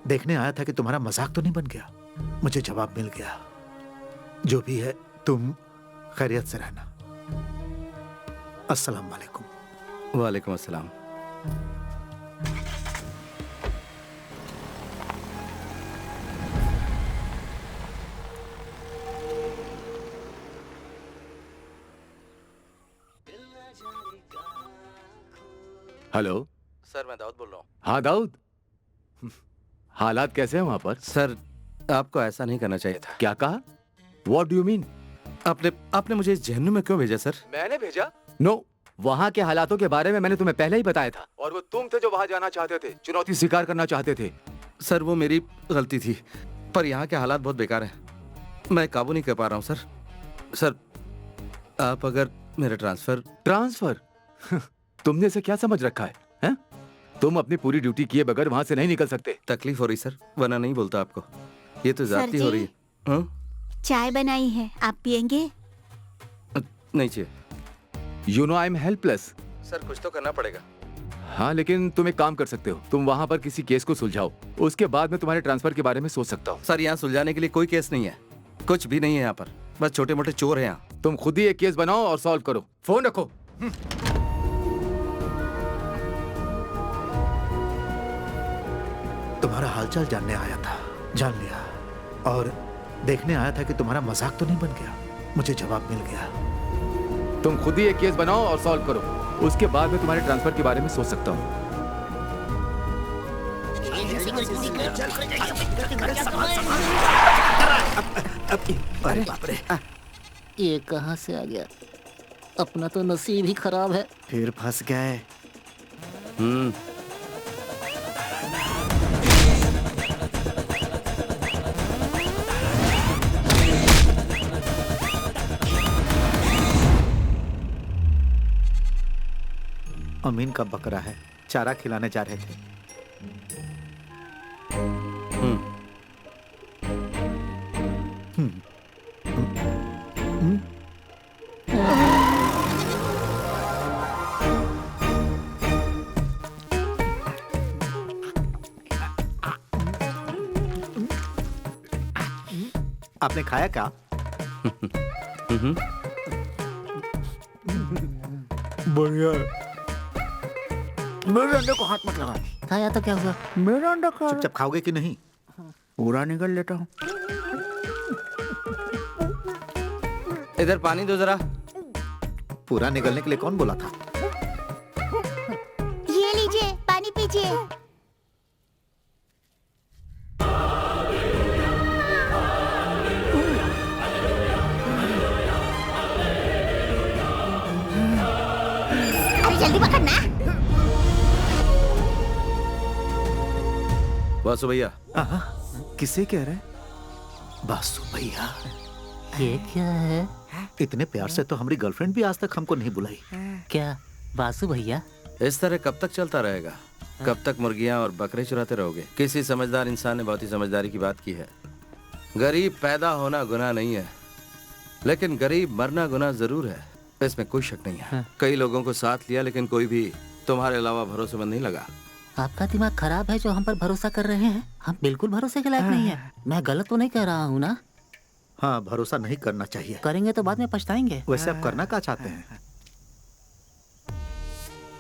देखने आया था कि तुम्हारा मजाक तो नहीं बन गया। मुझे जवाब मिल गया। जो भी है, तुम खैरियत से रहना। अस्सलाम वालेकुम। वालेकुम अस्सलाम। हेलो सर, मैं दाऊद बोल रहा हूँ। हाँ दाऊद, हालात कैसे हैं वहाँ पर? सर, आपको ऐसा नहीं करना चाहिए था। क्या कहा? What do you mean? आपने मुझे इस जहन्नुम में क्यों भेजा सर? मैंने भेजा? नो, वहाँ के हालातों के बारे में मैंने तुम्हें पहले ही बताया था। और वो तुम थे जो वहाँ जाना चाहते थे, चुनौती स्वीकार करना चाहते थे। सर, वो मेरी गलती थी, पर यहाँ के हालात बहुत बेकार हैं। मैं काबू नहीं कर पा रहा हूँ सर। सर, आप अगर मेरा ट्रांसफर तुमने इसे क्या समझ रखा है, हैं? तुम अपनी पूरी ड्यूटी किए बगैर वहाँ से नहीं निकल सकते। तकलीफ हो रही सर, वरना नहीं बोलता आपको। ये तो ज्यादती हो रही है। हाँ? चाय बनाई है, आप पियेंगे? नहीं चाहिए। You know I'm helpless. Sir, कुछ तो करना पड़ेगा। हाँ, लेकिन तुम एक काम कर सकते हो। तुम वहाँ पर किसी केस को सुलझाओ, उसके बाद मैं तुम्हारे ट्रांसफर के बारे में सोच सकता हूँ। सर, यहाँ सुलझाने के लिए कोई केस नहीं है। कुछ भी नहीं है यहाँ पर, बस छोटे मोटे चोर हैं यहाँ। तुम खुद ही एक केस बनाओ और सॉल्व करो। फोन रखो। तुम्हारा हालचाल जानने आया था, जान लिया। और देखने आया था कि तुम्हारा मजाक तो नहीं बन गया। मुझे जवाब मिल गया। तुम खुद ही एक केस बनाओ और सॉल्व करो, उसके बाद मैं तुम्हारे ट्रांसफर के बारे में सोच सकता हूँ। अरे बाप रे, ये कहाँ से आ गया? अपना तो नसीब ही खराब है। फिर फंस गए। अमीन का बकरा है, चारा खिलाने जा रहे थे। आपने खाया क्या? बढ़िया। मेरे अंडे को हाथ मत लगा। खाया तो क्या हुआ? मेरा अंडा खा। चुपचाप खाओगे कि नहीं? पूरा निकल लेता हूँ। इधर पानी दो जरा। पूरा निकलने के लिए कौन बोला था? ये लीजिए, पानी पीजिए। वासु भैया। किसे कह रहे? बासु भैया। ये क्या है? इतने प्यार से तो हमारी गर्लफ्रेंड भी आज तक हमको नहीं बुलाई। क्या वासु भैया? इस तरह कब तक चलता रहेगा? कब तक मुर्गियां और बकरे चुराते रहोगे? किसी समझदार इंसान ने बहुत ही समझदारी की बात की है। गरीब पैदा होना गुनाह नहीं है, लेकिन गरीब मरना गुनाह जरूर है, इसमें कोई शक नहीं है। कई लोगों को साथ लिया, लेकिन कोई भी तुम्हारे अलावा भरोसेमंद नहीं लगा। आपका दिमाग खराब है जो हम पर भरोसा कर रहे हैं। हम बिल्कुल भरोसे के लायक नहीं है। मैं गलत तो नहीं कह रहा हूँ ना? हाँ, भरोसा नहीं करना चाहिए। करेंगे तो बाद में पछताएंगे। वैसे आप करना क्या चाहते हैं?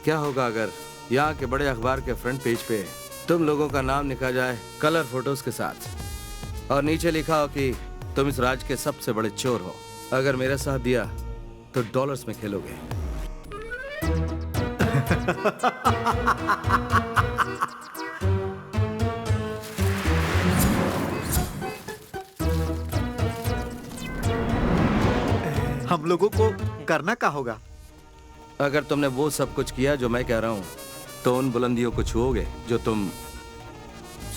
क्या होगा अगर यहाँ के बड़े अखबार के फ्रंट पेज पे तुम लोगों का नाम लिखा जाए कलर फोटोज के साथ, और नीचे लिखा हो कि तुम इस राज्य के सबसे बड़े चोर हो। अगर मेरा साथ दिया तो डॉलर्स में खेलोगे। हम लोगों को करना क्या होगा? अगर तुमने वो सब कुछ किया जो मैं कह रहा हूँ, तो उन बुलंदियों को छुओगे जो तुम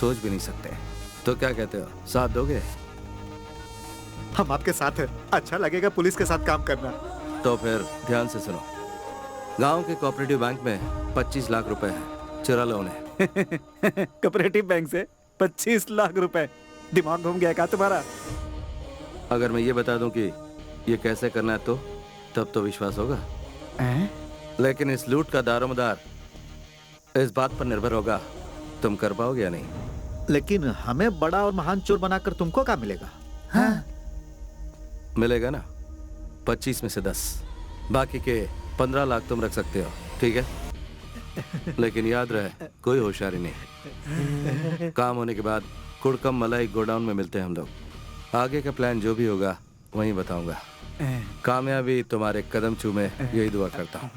सोच भी नहीं सकते। तो क्या कहते हो, साथ दोगे? हम आपके साथ हैं। अच्छा लगेगा पुलिस के साथ काम करना। तो फिर ध्यान से सुनो। गांव के कोऑपरेटिव बैंक में 25 लाख रुपए हैं, चुरा लो उन्हें। कोऑपरेटिव बैंक से 25 लाख रुपए? दिमाग घूम गया क्या तुम्हारा? अगर मैं ये बता दूं कि ये कैसे करना है, तो तब तो विश्वास होगा। लेकिन इस लूट का दारोमदार इस बात पर निर्भर होगा तुम कर पाओगे या नहीं। लेकिन हमें बड़ा और महान चोर बनाकर तुमको क्या मिलेगा? हाँ। मिलेगा ना 25 में से 10, बाकी के 15 लाख तुम रख सकते हो, ठीक है? लेकिन याद रहे, कोई होशियारी नहीं। काम होने के बाद कुड़कम मलाई गोडाउन में मिलते हैं हम लोग। आगे का प्लान जो भी होगा वहीं बताऊंगा। कामयाबी तुम्हारे कदम चूमे, यही दुआ करता हूँ।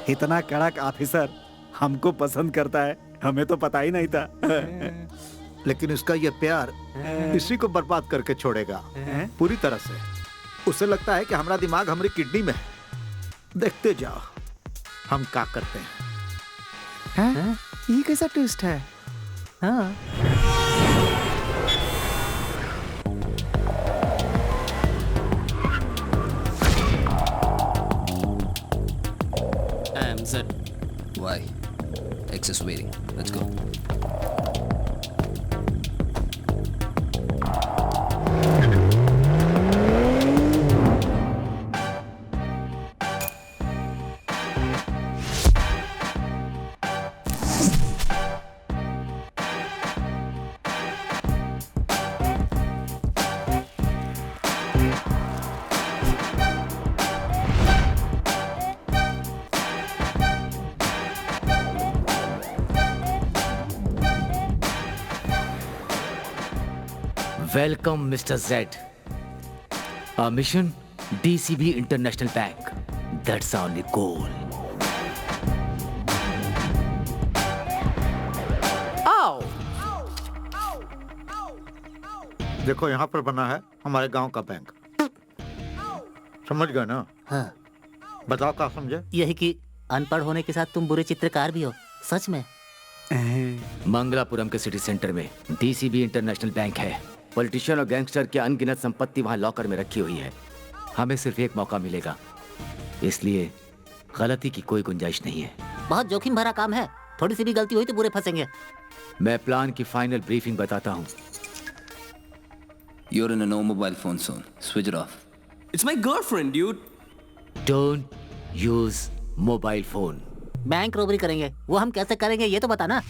इतना कड़क ऑफिसर हमको पसंद करता है, हमें तो पता ही नहीं था। लेकिन उसका ये प्यार इसी को बर्बाद करके छोड़ेगा पूरी तरह से। उसे लगता है कि हमारा दिमाग हमारी किडनी में है। देखते जाओ हम क्या करते हैं। ये कैसा ट्विस्ट है? हाँ। Why? Excess waiting. Let's go. Welcome, Mr. Z. Our mission, DCB International Bank. That's our only goal. आओ। देखो यहाँ पर बना है हमारे गांव का बैंक। समझ गए ना? हाँ। बताओ क्या समझे? यही कि अनपढ़ होने के साथ तुम बुरे चित्रकार भी हो। सच में? मंगलापुरम के सिटी सेंटर में DCB इंटरनेशनल बैंक है। पॉलिटिशियन और गैंगस्टर की अनगिनत संपत्ति वहाँ लॉकर में रखी हुई है। हमें सिर्फ एक मौका मिलेगा, इसलिए गलती की कोई गुंजाइश नहीं है। बहुत जोखिम भरा काम है, थोड़ी सी भी गलती हुई तो बुरे फंसेंगे। मैं प्लान की फाइनल ब्रीफिंग बताता हूँ। You're in a no mobile phone zone. Switch it off. It's my girlfriend, dude. Don't use mobile phone. Bank robbery करेंगे, वो हम कैसे करेंगे ये तो बताना।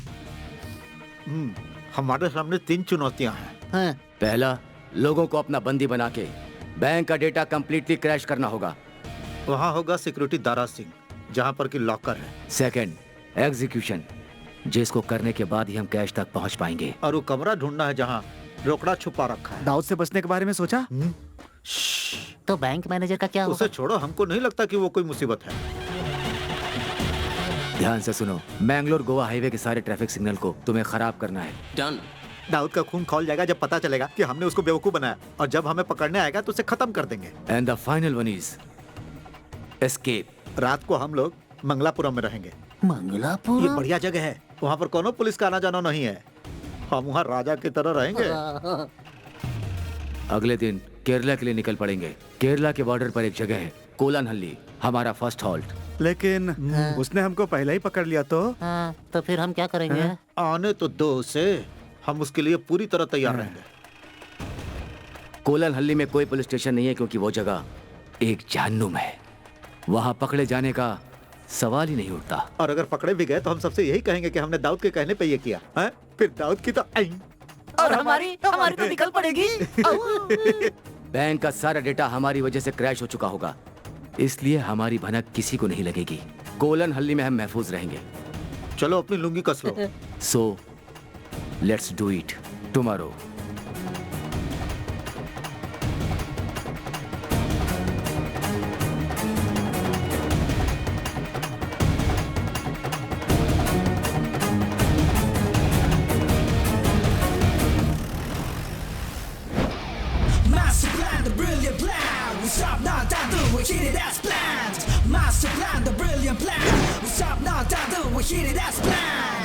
हमारे सामने 3 चुनौतियां हैं। हाँ। पहला, लोगों को अपना बंदी बना के बैंक का डेटा कंप्लीटली क्रैश करना होगा। वहाँ होगा सिक्योरिटी दारा सिंह, जहाँ पर कि लॉकर है। सेकंड, एग्जीक्यूशन, जिसको करने के बाद ही हम कैश तक पहुँच पाएंगे। और वो कमरा ढूंढना है जहाँ रोकड़ा छुपा रखा है। दाऊद से बचने के बारे में सोचा? तो बैंक मैनेजर का क्या उसे छोड़ो, हमको नहीं लगता कि वो कोई मुसीबत है। ध्यान से सुनो, मैंगलोर गोवा हाईवे के सारे ट्रैफिक सिग्नल को तुम्हें खराब करना है। डन। दाऊद का खून खौल जाएगा जब पता चलेगा कि हमने उसको बेवकूफ बनाया, और जब हमें पकड़ने आएगा तो उसे खत्म कर देंगे। And the final one is escape. रात को हम लोग मंगलापुरम में रहेंगे। मंगलापुरम? ये बढ़िया जगह है, वहाँ पर कोनो पुलिस का आना जाना नहीं है। हम वहाँ राजा की तरह रहेंगे। अगले दिन केरला के लिए निकल पड़ेंगे। केरला के बॉर्डर पर एक जगह है कोलनहल्ली, हमारा फर्स्ट हॉल्ट। लेकिन उसने हमको पहले ही पकड़ लिया तो? तो फिर हम क्या करेंगे? आने तो दो उसे, हम उसके लिए पूरी तरह तैयार रहेंगे। कोलनहल्ली में कोई पुलिस स्टेशन नहीं है क्योंकि वो जगह एक जहन्नुम है। वहाँ पकड़े जाने का सवाल ही नहीं उठता। और अगर पकड़े भी गए तो हम सबसे यही कहेंगे कि हमने दाऊद के कहने पे ये किया है। फिर दाऊद की तो और हमारी तो निकल पड़ेगी। बैंक का सारा डेटा हमारी वजह से क्रैश हो चुका होगा, इसलिए हमारी भनक किसी को नहीं लगेगी। कोलनहल्ली में हम महफूज रहेंगे। चलो अपनी लुंगी कस लो। So let's do it tomorrow. Master plan, the brilliant plan. We stop now, down, do we hit it as planned. Master plan, the brilliant plan. We stop now, down, do we hit it as planned.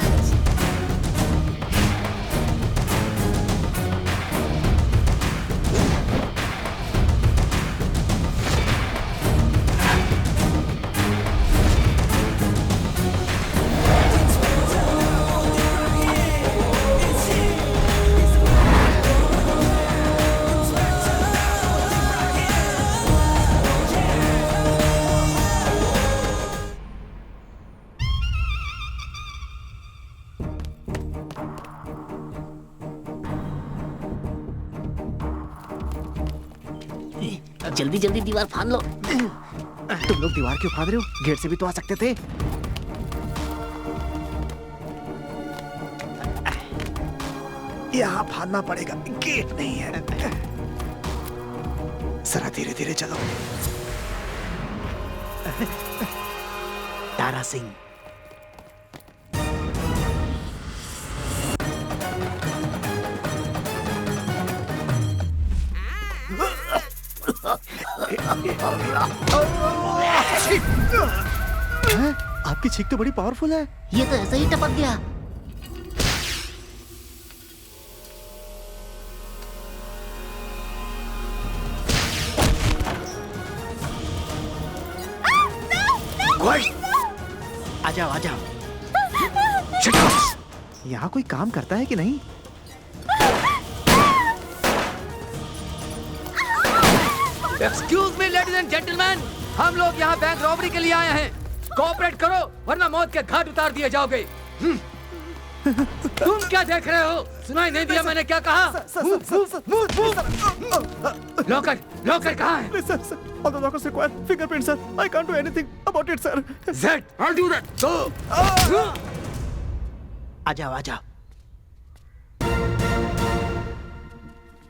जल्दी जल्दी दीवार फाड़ लो। तुम लोग दीवार क्यों फाड़ रहे हो? गेट से भी तो आ सकते थे। यहाँ फाड़ना पड़ेगा, गेट नहीं है। जरा धीरे धीरे चलो। तारा सिंह। आपकी छींक तो बड़ी पावरफुल है। ये तो ऐसे ही टपक गया। आ जाओ आ जाओ। यहाँ कोई काम करता है कि नहीं? Excuse me ladies and gentleman, हम लोग यहाँ बैंक रॉबरी के लिए आए हैं। कोऑपरेट करो वरना मौत के घाट उतार दिए जाओगे। तुम क्या देख रहे हो? सुनाई नहीं दिया मैंने क्या कहा? लॉकर लॉकर कहाँ है? All the lockers require fingerprint, sir. I can't do anything about it, sir. Zed, I'll do that. Go. आ जाओ आ जाओ।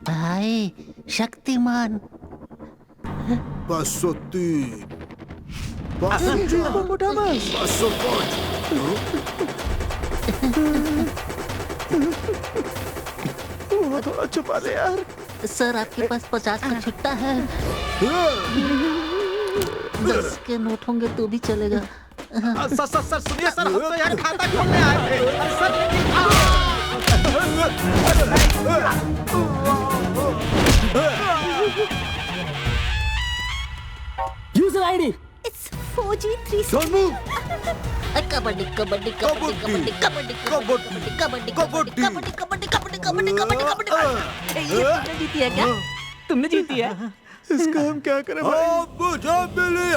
भाई शक्तिमान। थोड़ा छुपा ले यार। सर आपके पास 50 का छुट्टा है। 10 के नोट होंगे तो भी चलेगा। सर सुनिए सर, हम तो यार खाता खोलने आए थे। User ID. It's 4G3. Don't move. Kabaddi kabaddi kabaddi kabaddi kabaddi kabaddi kabaddi kabaddi kabaddi kabaddi kabaddi kabaddi kabaddi. ये तुमने जीती है क्या? तुमने जीती है? इसका हम क्या करें भाई? मुझे मिली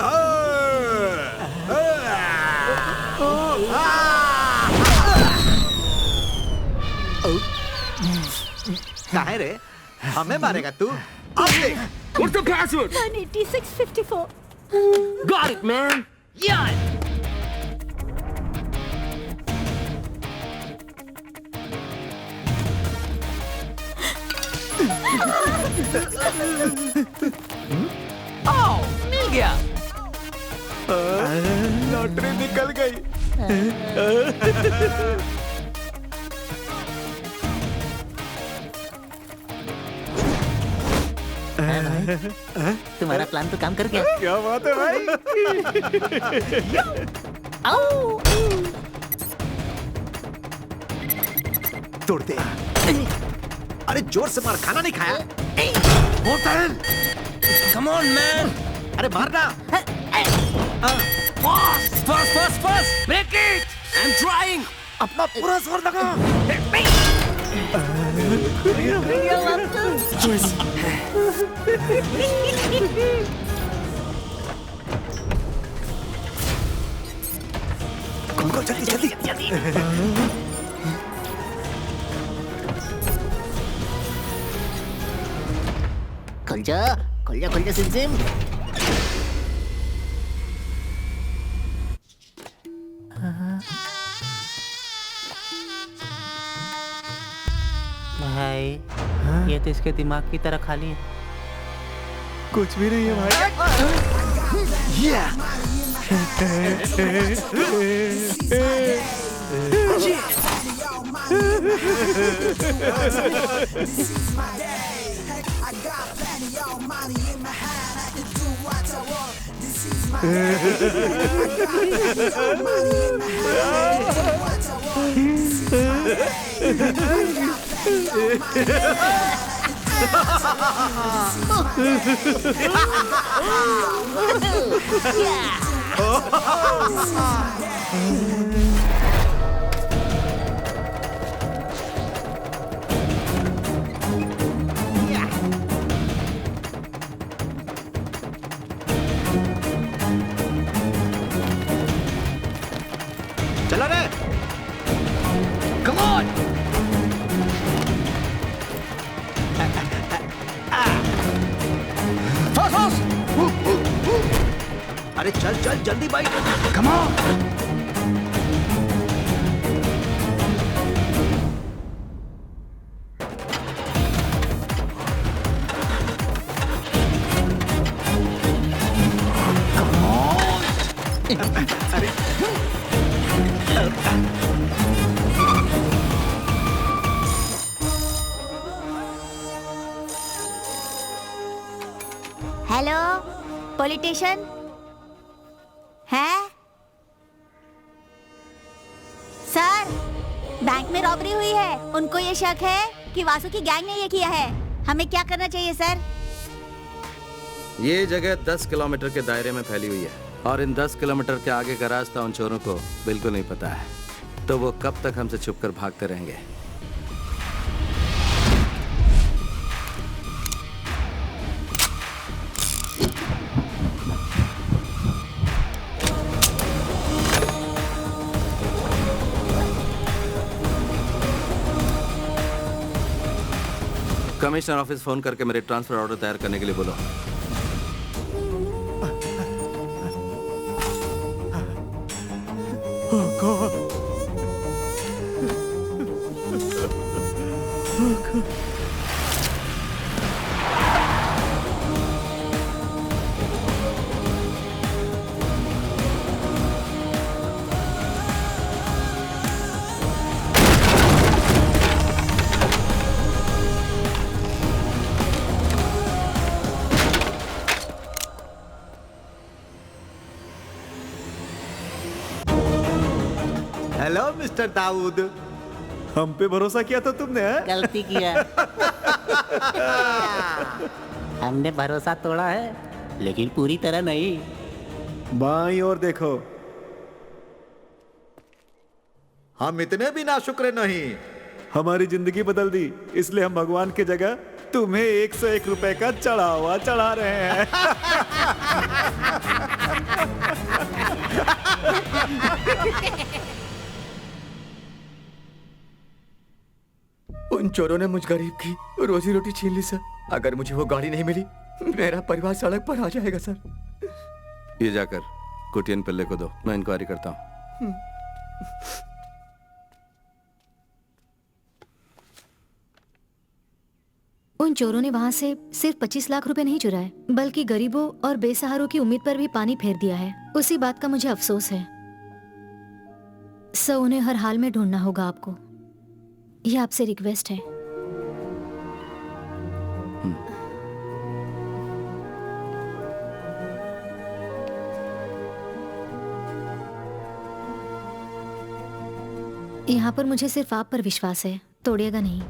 काहे रे? हमें मारेगा तू? अब देख। What's the password? 18654. Got it, man. Yeah. आओ, मिल गया। लॉटरी निकल गई। तुम्हारा प्लान तो काम कर गया। क्या बात है भाई। तोड़ते। अरे जोर से मार, खाना नहीं खाया। Come on, man. अरे मारना। Fast. Break it. I'm trying. अपना पूरा जोर लगा। कौन जल्दी। खुल जा सिमसिम। भाई ये तो इसके दिमाग की तरह खाली है। कुछ भी नहीं है चला रे। Come on. Fast. अरे चल जल्दी भाई। Come on. हेलो, पॉलिटिशियन है? सर, बैंक में रॉबरी हुई है। उनको ये शक है कि वासु की गैंग ने ये किया है। हमें क्या करना चाहिए सर? ये जगह 10 किलोमीटर के दायरे में फैली हुई है और इन 10 किलोमीटर के आगे का रास्ता उन चोरों को बिल्कुल नहीं पता है, तो वो कब तक हमसे छुपकर भागते रहेंगे। कमिश्नर ऑफिस फोन करके मेरे ट्रांसफर ऑर्डर तैयार करने के लिए बोलो। हेलो मिस्टर दाऊद, हम पे भरोसा किया था तुमने? गलती किया। हमने भरोसा तोड़ा है, लेकिन पूरी तरह नहीं। बाईं ओर देखो। हम इतने भी नाशुक्र नहीं। हमारी जिंदगी बदल दी, इसलिए हम भगवान की जगह तुम्हें 101 रुपए का चढ़ावा चढ़ा रहे हैं। उन चोरों ने मुझ गरीब की रोजी रोटी छीन ली सर। अगर मुझे वो गाड़ी नहीं मिली, मेरा परिवार सड़क पर आ जाएगा सर। ये जाकर कुटियन पिल्ले को दो, मैं इंक्वायरी करता हूँ। उन चोरों ने वहाँ से सिर्फ 25 लाख रुपए नहीं चुराए, बल्कि गरीबों और बेसहारों की उम्मीद पर भी पानी फेर दिया है। उसी बात का मुझे अफसोस है। सो उन्हें हर हाल में ढूंढना होगा आपको। यह आपसे रिक्वेस्ट है। यहाँ पर मुझे सिर्फ आप पर विश्वास है, तोड़िएगा नहीं।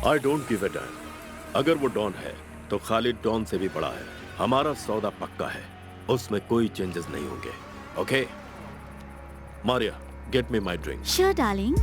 I don't give a dam. अगर वो डॉन है तो खालिद डॉन से भी बड़ा है। हमारा सौदा पक्का है, उसमें कोई चेंजेस नहीं होंगे। Okay Maria, get me my drink. Sure darling.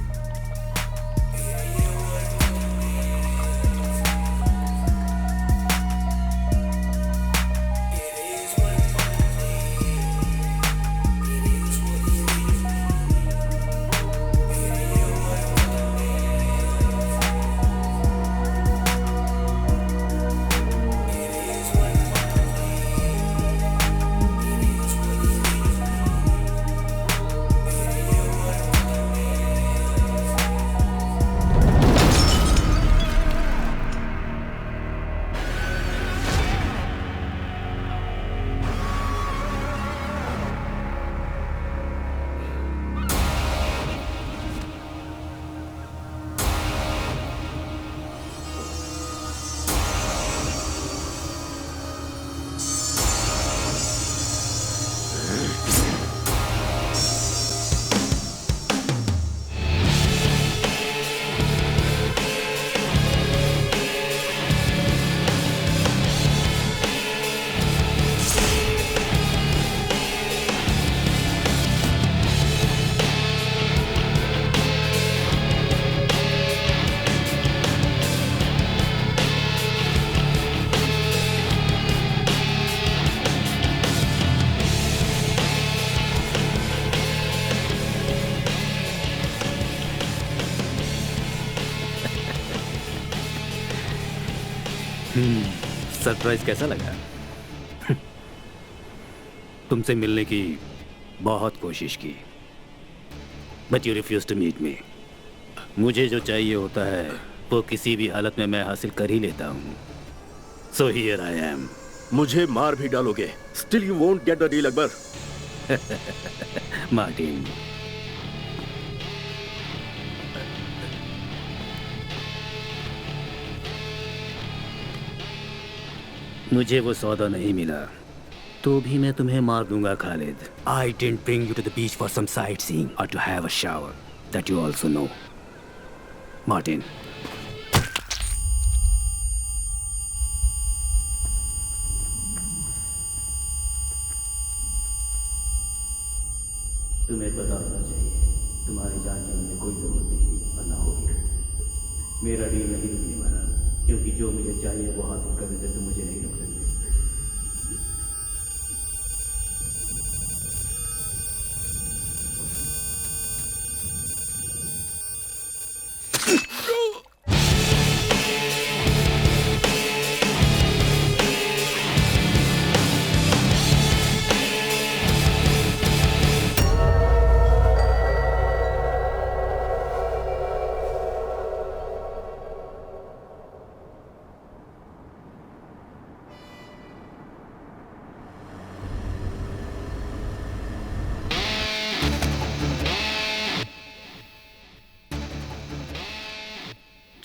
Surprise कैसा लगा? तुमसे मिलने की बहुत कोशिश की, but you refuse to meet me. मुझे जो चाहिए होता है वो किसी भी हालत में मैं हासिल कर ही लेता हूँ। So here I am. मुझे मार भी डालोगे, still you won't get the deal Akbar. Martin, मुझे वो सौदा नहीं मिला तो भी मैं तुम्हें मार दूंगा Khalid. I didn't bring you to the beach for some sightseeing or to have a shower, that you also know. Martin, तुम्हें पता होना चाहिए तुम्हारी जान की मुझे कोई जरूरत नहीं थी और ना होगी। मेरा डील नहीं रुकने वाला, क्योंकि जो मुझे चाहिए वो हासिल करने से तुम मुझे नहीं रोक सकते।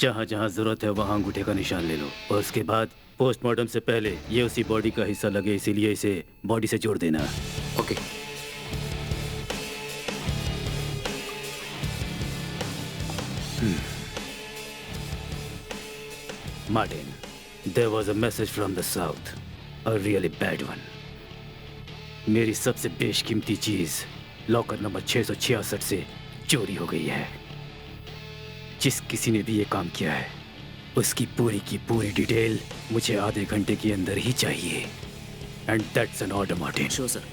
जहाँ जहाँ जरूरत है वहाँ अंगूठे का निशान ले लो और उसके बाद पोस्टमार्टम से पहले ये उसी बॉडी का हिस्सा लगे, इसीलिए इसे बॉडी से जोड़ देना। Okay. Martin, there was a message from the south, a really bad one. मेरी सबसे बेशकीमती चीज लॉकर नंबर 666 से चोरी हो गई है। जिस किसी ने भी ये काम किया है उसकी पूरी की पूरी डिटेल मुझे आधे घंटे के अंदर ही चाहिए। And that's an order, Martin. Sure sir.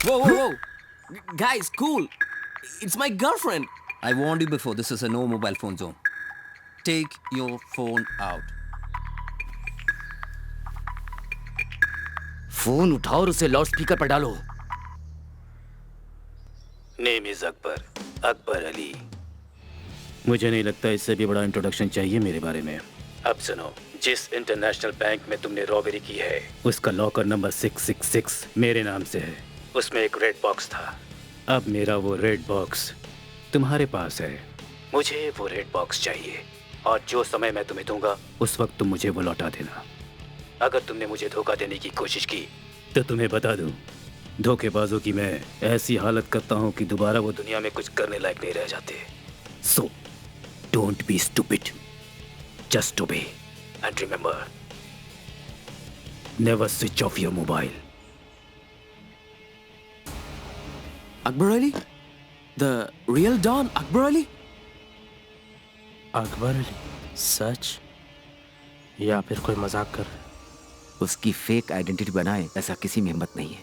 Whoa, whoa, whoa! Guys, cool! It's my girlfriend! I warned you before, this is a no mobile phone zone. Take your phone out. Phone उठाओ और उसे लाउड स्पीकर पर डालो। Name is Akbar, Akbar Ali. मुझे नहीं लगता इससे भी बड़ा इंट्रोडक्शन चाहिए मेरे बारे में। अब सुनो, जिस इंटरनेशनल बैंक में तुमने रॉबरी की है उसका लॉकर नंबर 666 मेरे नाम से है। उसमें एक रेड बॉक्स था। अब मेरा वो रेड बॉक्स तुम्हारे पास है। मुझे वो रेड बॉक्स चाहिए और जो समय मैं तुम्हें दूंगा उस वक्त तुम मुझे वो लौटा देना। अगर तुमने मुझे धोखा देने की कोशिश की तो तुम्हें बता दूं, धोखेबाजों की मैं ऐसी हालत करता हूं कि दोबारा वो दुनिया में कुछ करने लायक नहीं रह जाते। So don't be stupid, just obey and remember, never switch off your mobile. Akbar Ali? The real Don Akbar Ali? Akbar Ali? सच या फिर कोई मजाक कर? उसकी फेक आइडेंटिटी बनाए ऐसा किसी में हिम्मत नहीं है।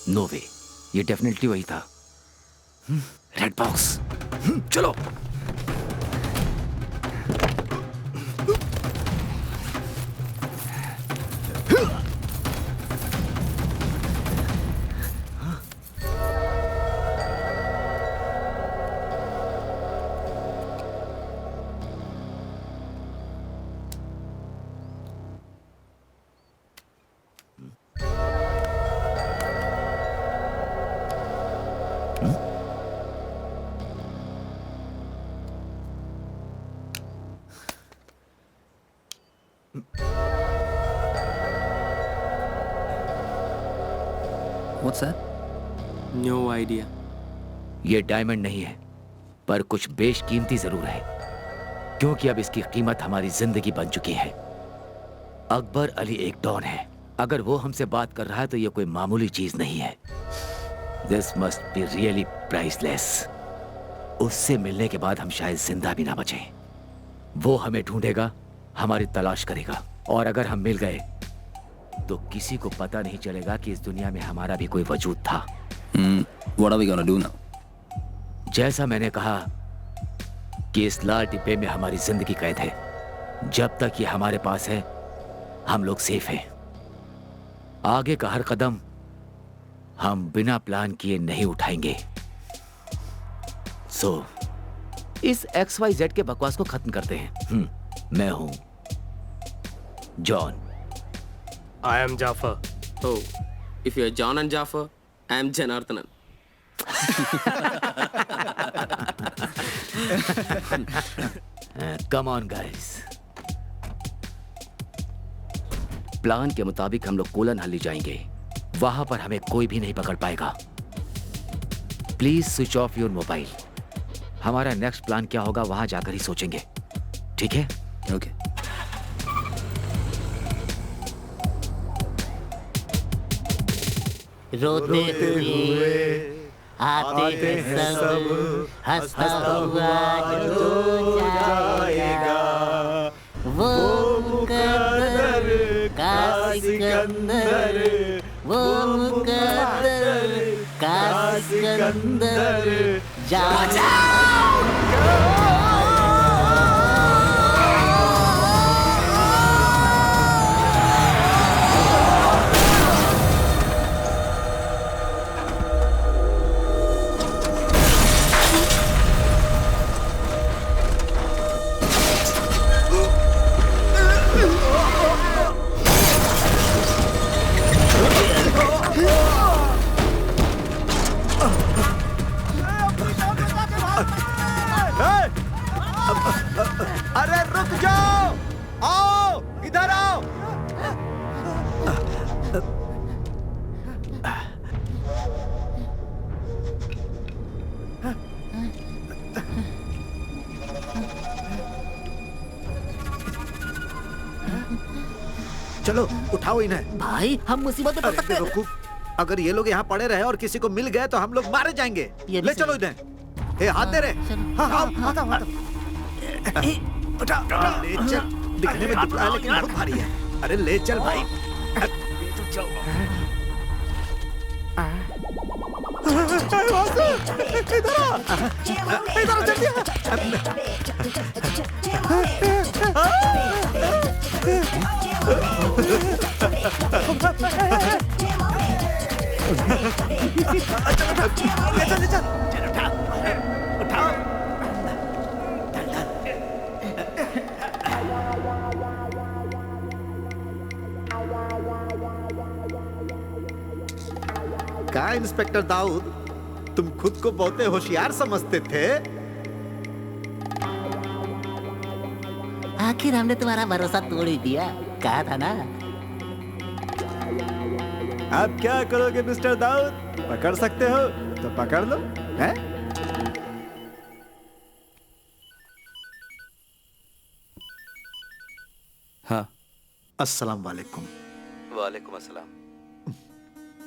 नो वे, ये डेफिनेटली वही था। रेड बॉक्स, चलो। What's that? No idea. ये डायमंड नहीं है, पर कुछ बेशकीमती जरूर है, क्योंकि अब इसकी कीमत हमारी जिंदगी बन चुकी है। अकबर अली एक डॉन है। अगर वो हमसे बात कर रहा है तो ये कोई मामूली चीज नहीं है। This must be really priceless. उससे मिलने के बाद हम शायद जिंदा भी ना बचें। वो हमें ढूंढेगा, हमारी तलाश करेगा, और अगर हम मिल गए तो किसी को पता नहीं चलेगा कि इस दुनिया में हमारा भी कोई वजूद था। What are we gonna do now? जैसा मैंने कहा कि इस लाल डिब्बे में हमारी जिंदगी कैद है। जब तक ये हमारे पास है हम लोग सेफ हैं। आगे का हर कदम हम बिना प्लान किए नहीं उठाएंगे। सो इस XYZ के बकवास को खत्म करते हैं। मैं हूं John. I am Jafar. Oh, if you're John and Jafar, I am Janardhanan. Come on, guys. Plan के मुताबिक हम लोग कोलन हल्ली जाएंगे। वहां पर हमें कोई भी नहीं पकड़ पाएगा। Please switch off your mobile. हमारा नेक्स्ट प्लान क्या होगा वहां जाकर ही सोचेंगे, ठीक है? ओके। रोते हुए आते हैं सब, हंसता हुआ जो जाएगा वो मुकद्दर का सिकंदर, वो मुकद्दर का सिकंदर चलो उठाओ इन्हें। भाई हम मुसीबत में पड़ सकते हैं। बेवकूफ, अगर ये लोग यहाँ पड़े रहे और किसी को मिल गए तो हम लोग मारे जाएंगे। ले चलो इन्हें। ए, हाथ दे रहे। हाँ हाँ आता हूँ, उठा ले चल। दिखने में दुबला है लेकिन बहुत भारी है। अरे ले चल भाई। इधर जल्दी कहा इंस्पेक्टर दाऊद, तुम खुद को बहुते होशियार समझते थे। आखिर हमने तुम्हारा भरोसा तोड़ ही दिया, कहा था ना। अब क्या करोगे मिस्टर दाऊद? पकड़ सकते हो तो पकड़ लो, हैं? हाँ। अस्सलाम वालेकुम। वालेकुम अस्सलाम।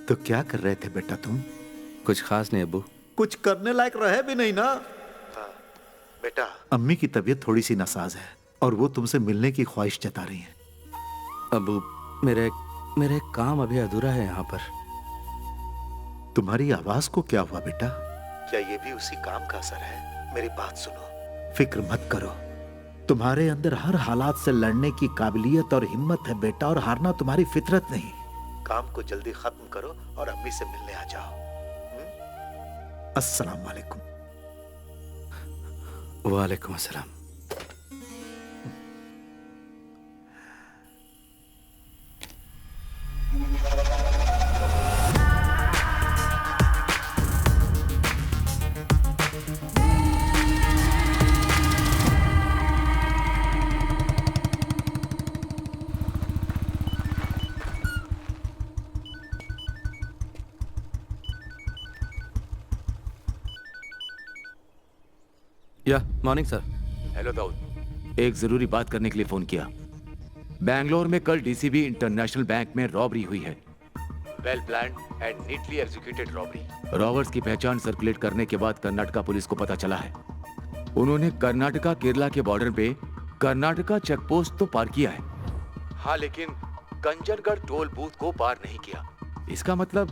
तो क्या कर रहे थे बेटा तुम? कुछ खास नहीं अब्बू। कुछ करने लायक रहे भी नहीं ना। बेटा, अम्मी की तबीयत थोड़ी सी नासाज है और वो तुमसे मिलने की ख्वाहिश जता रही हैं। अब्बू, मेरे काम अभी अधूरा है यहाँ पर। तुम्हारी आवाज को क्या हुआ बेटा? क्या ये भी उसी काम का असर है? मेरी बात सुनो, फिक्र मत करो। तुम्हारे अंदर हर हालात से लड़ने की काबिलियत और हिम्मत है बेटा, और हारना तुम्हारी फितरत नहीं। काम को जल्दी खत्म करो और अम्मी से मिलने आ जाओ। अस्सलाम वालेकुम। वालेकुम अस्सलाम। Morning sir. हेलो दाऊद, एक जरूरी बात करने के लिए फोन किया। बैंगलोर में कल डीसीबी इंटरनेशनल बैंक में रॉबरी हुई है। Well planned and neatly executed robbery. Robbers की पहचान सर्कुलेट करने के बाद कर्नाटका पुलिस को पता चला है। उन्होंने कर्नाटका केरला के बॉर्डर पे कर्नाटका चेक पोस्ट तो पार किया है, हाँ, लेकिन कंजनगढ़ टोल बूथ को पार नहीं किया। इसका मतलब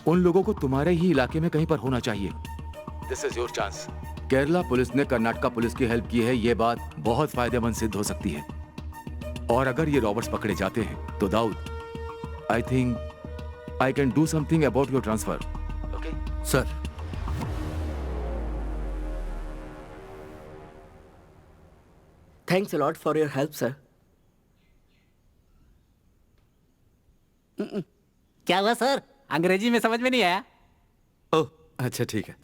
उन लोगों को तुम्हारे ही इलाके में कहीं पर होना चाहिए। This is your chance. Kerala police ने कर्नाटका पुलिस की हेल्प की है, ये बात बहुत फायदेमंद सिद्ध हो सकती है। और अगर ये रॉबर्ट्स पकड़े जाते हैं तो Dawood, I think I can do something about your transfer. Okay sir. Thanks a lot for your help sir. क्या हुआ सर? अंग्रेजी में समझ में नहीं आया। ओह अच्छा ठीक है।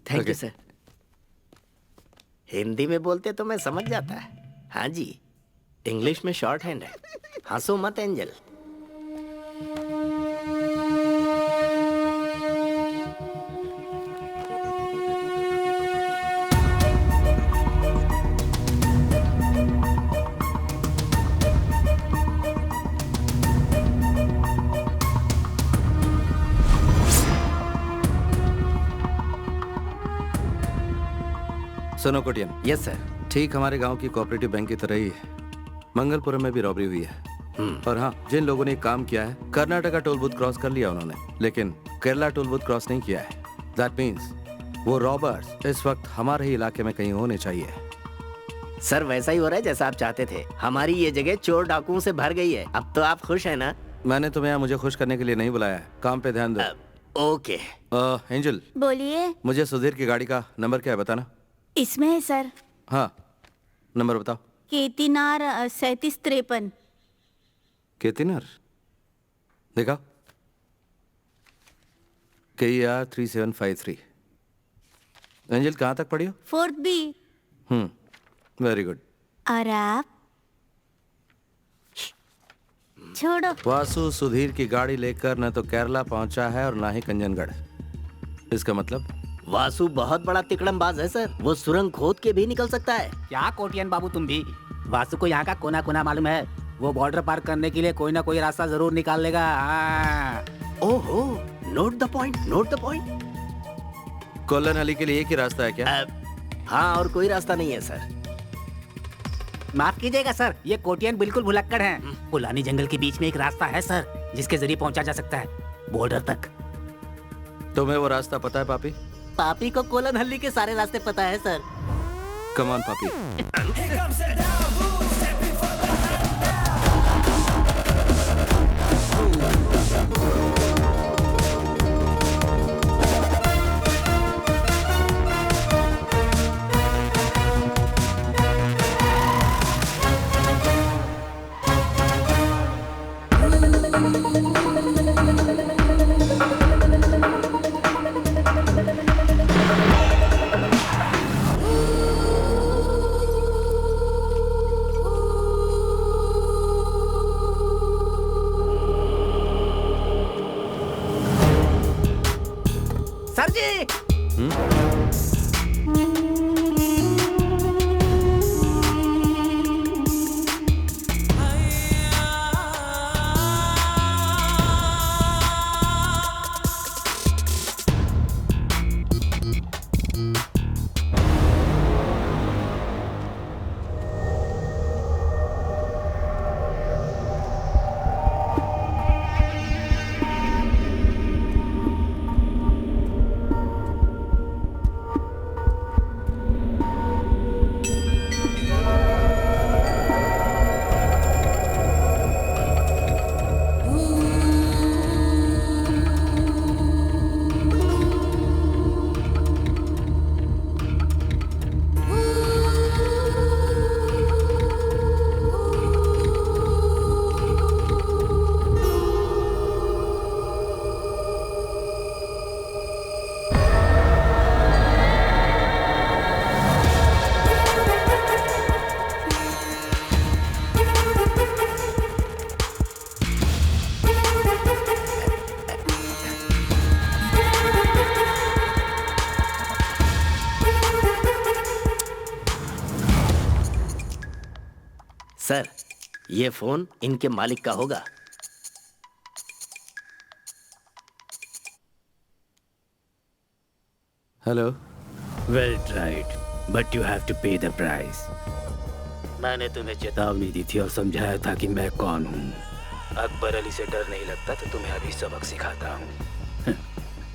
Thank you sir. हिंदी में बोलते तो मैं समझ जाता है। हाँ जी, इंग्लिश में शॉर्ट हैंड है। हंसो मत एंजल। सुनो कोटियन। Yes sir. ठीक हमारे गांव की कोऑपरेटिव बैंक की तरह ही मंगलपुरम में भी रॉबरी हुई है। और हाँ, जिन लोगों ने काम किया है, कर्नाटका टोल बूथ क्रॉस कर लिया उन्होंने, लेकिन केरला टोल बूथ क्रॉस नहीं किया है। दैट मीन्स वो रॉबर्स इस वक्त हमारे ही इलाके में कहीं होने चाहिए। सर वैसा ही हो रहा है जैसा आप चाहते थे। हमारी ये जगह चोर डाकुओं से भर गई है। अब तो आप खुश हैं ना? मैंने तुम्हें यहाँ मुझे खुश करने के लिए नहीं बुलाया है। काम पे ध्यान दो। ओके। बोलिए। एंजल, मुझे सुधीर की गाड़ी का नंबर क्या है बताना। इसमें है सर। हाँ, नंबर बताओ। केतिनार 3753। केतिनार देखा, KER 3753। एंजल कहाँ तक पढ़ी हो? 4th B। Very good. और आप? छोड़ो। वासु सुधीर की गाड़ी लेकर न तो केरला पहुंचा है और ना ही कंजनगढ़। इसका मतलब वासु बहुत बड़ा तिकड़मबाज है सर। वो सुरंग खोद के भी निकल सकता है। क्या कोटियन बाबू तुम भी? वासु को यहाँ का कोना कोना मालूम है। वो बॉर्डर पार करने के लिए कोई ना कोई रास्ता जरूर निकाल लेगा। हाँ। ओहो, note the point, note the point. Colon Ali के लिए एक ही रास्ता है क्या? हाँ, और कोई रास्ता नहीं है सर। माफ कीजिएगा सर, ये कोटियन बिल्कुल भुलक्कड़ हैं। पुलानी जंगल के बीच में एक रास्ता है सर, जिसके जरिए पहुंचा जा सकता है बॉर्डर तक। तुम्हें वो रास्ता पता है पापी? पापी को कोलन हल्ली के सारे रास्ते पता है सर। कम ऑन पापी। सर जी, सर, ये फोन इनके मालिक का होगा। Hello. Well tried, but you have to pay the price. मैंने तुम्हें चेतावनी दी थी और समझाया था कि मैं कौन हूँ। अकबर अली से डर नहीं लगता तो तुम्हें अभी सबक सिखाता हूँ।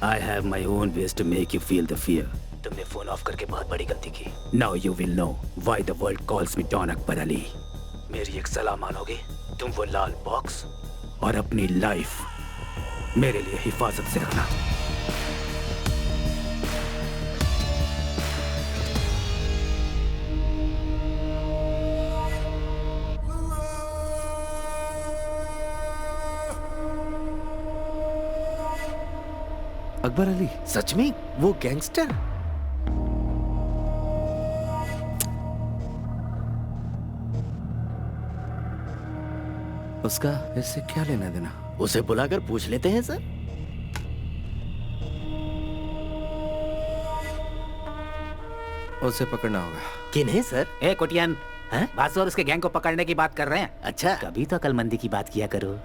I have my own ways to make you feel the fear. तुमने फोन ऑफ करके बहुत बड़ी गलती की। Now you will know why the world calls me don Akbar Ali. मेरी एक सलाह मानोगे? तुम वो लाल बॉक्स और अपनी लाइफ मेरे लिए हिफाजत से रखना। अकबर अली सच में वो गैंगस्टर? उसका इससे क्या लेना देना? उसे बुलाकर पूछ लेते हैं सर। उसे पकड़ना होगा। किन्हें सर? ए कोटियन, बासु और उसके गैंग को पकड़ने की बात कर रहे हैं। अच्छा, कभी तो अकलमंदी की बात किया करो।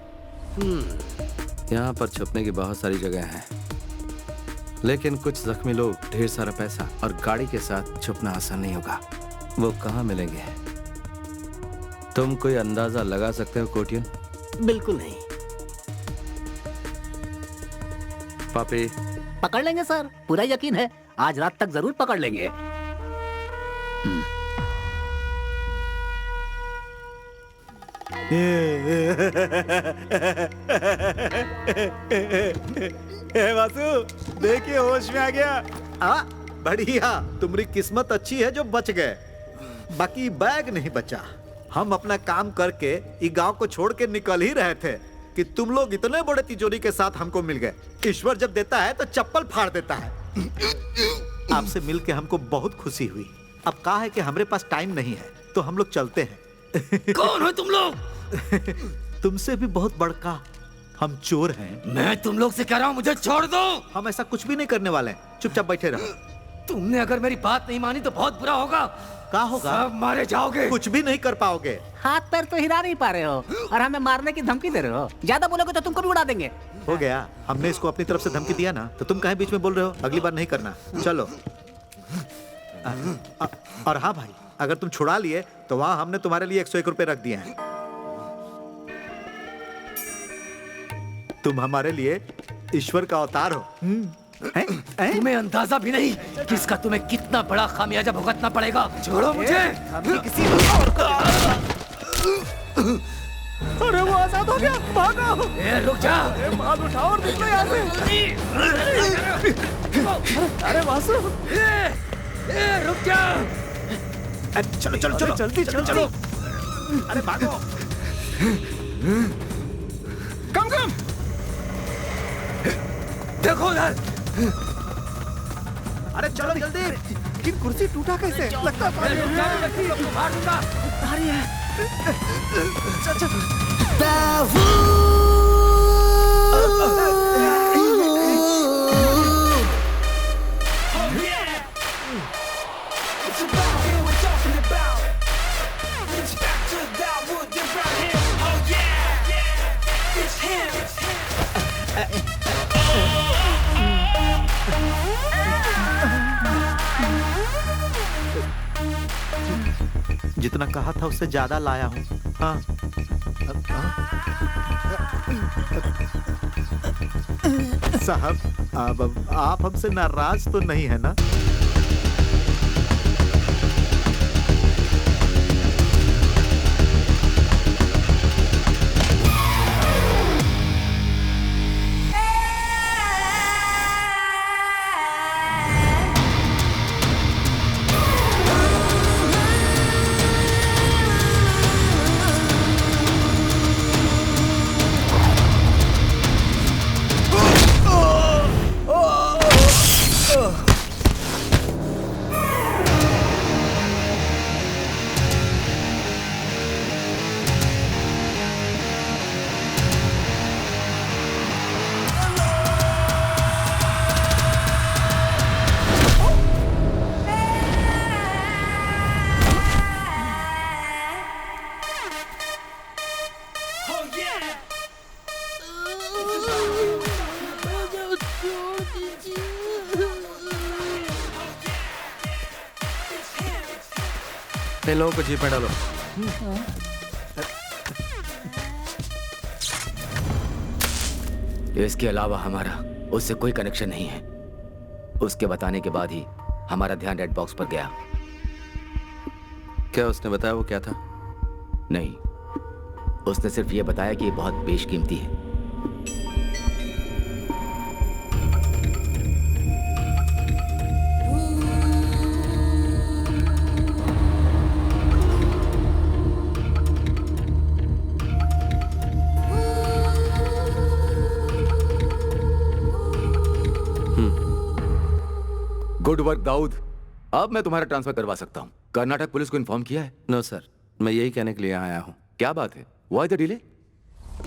यहाँ पर छुपने की बहुत सारी जगह हैं, लेकिन कुछ जख्मी लोग, ढेर सारा पैसा और गाड़ी के साथ छुपना आसान नहीं होगा। वो कहाँ मिलेंगे? तुम कोई अंदाजा लगा सकते हो कोटियन? बिल्कुल नहीं। पापी पकड़ लेंगे सर, पूरा यकीन है। आज रात तक जरूर पकड़ लेंगे। वासु, देखिए होश में आ गया। बढ़िया, तुम्हारी किस्मत अच्छी है जो बच गए, बाकी बैग नहीं बचा। हम अपना काम करके इस गांव को छोड़ के निकल ही रहे थे कि तुम लोग इतने बड़े तिजोरी के साथ हमको मिल गए। ईश्वर जब देता है तो चप्पल फाड़ देता है। आपसे मिलके हमको बहुत खुशी हुई। अब कहा है कि हमारे पास टाइम नहीं है तो हम लोग चलते हैं। कौन हो तुम लोग? तुमसे भी बहुत बड़का हम चोर हैं। मैं तुम लोग से कह रहा हूँ, मुझे छोड़ दो। हम ऐसा कुछ भी नहीं करने वाले हैं, चुपचाप बैठे रहो। तुमने अगर मेरी बात नहीं मानी तो बहुत बुरा होगा। क्या होगा? सब मारे जाओगे। कुछ भी नहीं कर पाओगे। हाथ पैर तो हिला नहीं पा रहे हो और हमें मारने की धमकी दे रहे हो। ज्यादा बोलोगे तो तुमको भी उड़ा देंगे। हो गया, हमने इसको अपनी तरफ से धमकी दिया ना, तो तुम काहे बीच में बोल रहे हो? अगली बार नहीं करना। चलो। और हाँ भाई, अगर तुम छुड़ा लिए तो वहां हमने तुम्हारे लिए 101 रुपए रख दिए हैं। तुम हमारे लिए ईश्वर का अवतार हो। तुम्हें अंदाजा भी नहीं कि इसका तुम्हें कितना बड़ा खामियाजा भुगतना पड़ेगा। छोड़ो मुझे। किसी और को अरे वो आजाद हो गया, भागो! रुक जा। माल उठाओ और निकलो यहाँ से। अरे वासु! रुक जा। चलो चलो चलो जल्दी चलो। अरे भागो। कम। देखो उधर। अरे चलो जल्दी। लेकिन कुर्सी टूटा कैसे? लगता जितना कहा था उससे ज्यादा लाया हूँ। हाँ। साहब, अब आप हमसे नाराज तो नहीं है ना? इन लोगों को जीप में डालो। इसके अलावा हमारा उससे कोई कनेक्शन नहीं है। उसके बताने के बाद ही हमारा ध्यान रेड बॉक्स पर गया। क्या उसने बताया वो क्या था? नहीं, उसने सिर्फ ये बताया कि ये बहुत बेशकीमती है। Good work Dawood. अब मैं तुम्हारा ट्रांसफर करवा सकता हूँ। कर्नाटक पुलिस को इन्फॉर्म किया है? नो सर, मैं यही कहने के लिए यहाँ आया हूँ। क्या बात है? Why the delay?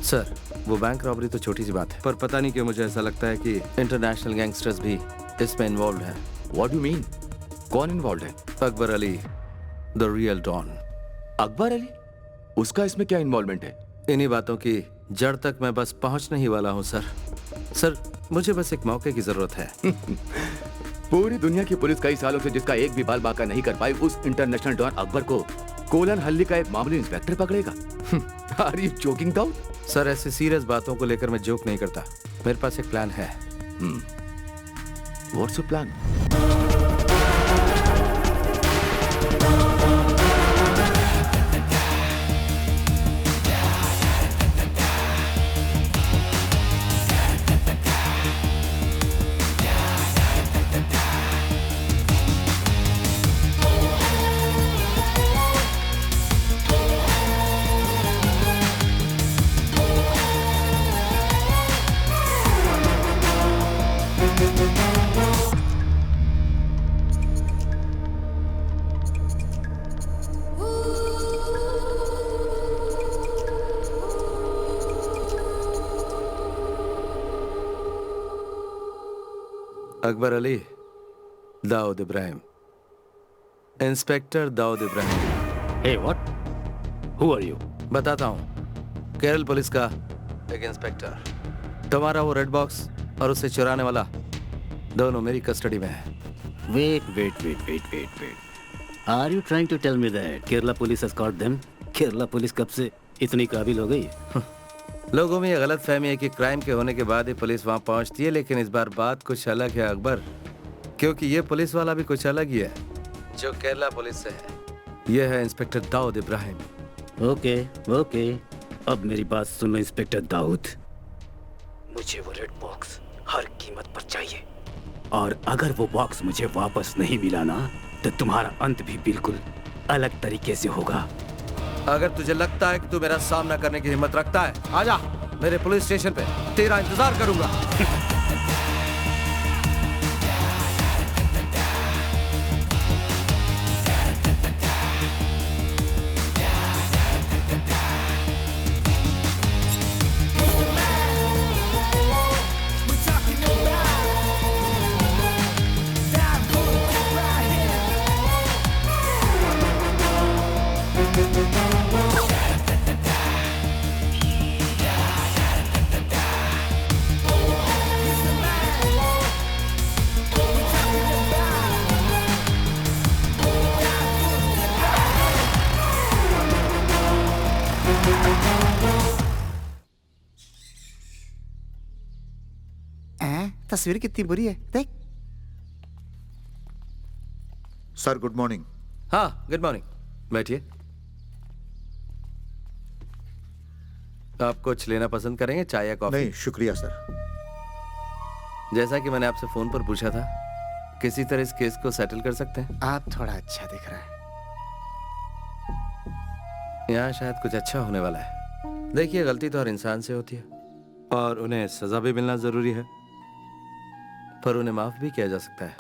सर, वो बैंक रॉबरी तो छोटी सी बात है, पर पता नहीं क्यों मुझे ऐसा लगता है कि इंटरनेशनल गैंगस्टर्स भी इसमें इन्वॉल्व हैं। What do mean? कौन इन्वॉल्व है? Akbar Ali, the real don. Akbar Ali? उसका इसमें क्या इन्वॉल्वमेंट है? इन्हीं बातों की जड़ तक मैं बस पहुंचने ही वाला हूं सर। सर, मुझे बस एक मौके की जरूरत है। पूरी दुनिया की पुलिस कई सालों से जिसका एक भी बाल बाका नहीं कर पाई, उस इंटरनेशनल डॉन अकबर को कोलन हल्ली का एक मामूली इंस्पेक्टर पकड़ेगा? Are you joking Dawood? Sir, ऐसी सीरियस बातों को लेकर मैं जोक नहीं करता। मेरे पास एक प्लान है। What's your plan? Akbar Ali, Dawood Ibrahim, inspector Dawood Ibrahim. Hey what? Who are you? बताता हूँ। केरल पुलिस का एक इंस्पेक्टर। तुम्हारा वो रेड बॉक्स और उससे चुराने वाला दोनों मेरी कस्टडी में है। Wait. Are you trying to tell me that Kerala police has caught them? Kerala police कब से इतनी काबिल हो गई? लोगों में ये गलत फहमी है कि क्राइम के होने के बाद ही पुलिस वहां पहुंचती है, लेकिन इस बार बात कुछ अलग है अकबर, क्योंकि ये पुलिस वाला भी कुछ अलग ही है जो केरला पुलिस से है। ये है इंस्पेक्टर दाऊद इब्राहिम। ओके, अब मेरी बात सुन लो इंस्पेक्टर दाऊद। मुझे वो रेड बॉक्स हर कीमत पर चाहिए, और अगर वो बॉक्स मुझे वापस नहीं मिला ना, तो तुम्हारा अंत भी बिल्कुल अलग तरीके से होगा। अगर तुझे लगता है कि तू मेरा सामना करने की हिम्मत रखता है, आजा मेरे पुलिस स्टेशन पे, तेरा इंतजार करूंगा। तस्वीर कितनी बुरी है, देख। Sir good morning. हाँ गुड मॉर्निंग, बैठिए। आप कुछ लेना पसंद करेंगे, चाय या कॉफी? नहीं शुक्रिया सर। जैसा कि मैंने आपसे फोन पर पूछा था, किसी तरह इस केस को सेटल कर सकते हैं? आप थोड़ा अच्छा दिख रहा है। यहाँ शायद कुछ अच्छा होने वाला है। देखिए, गलती तो हर इंसान से होती है और उन्हें सजा भी मिलना जरूरी है, पर उन्हें माफ भी किया जा सकता है।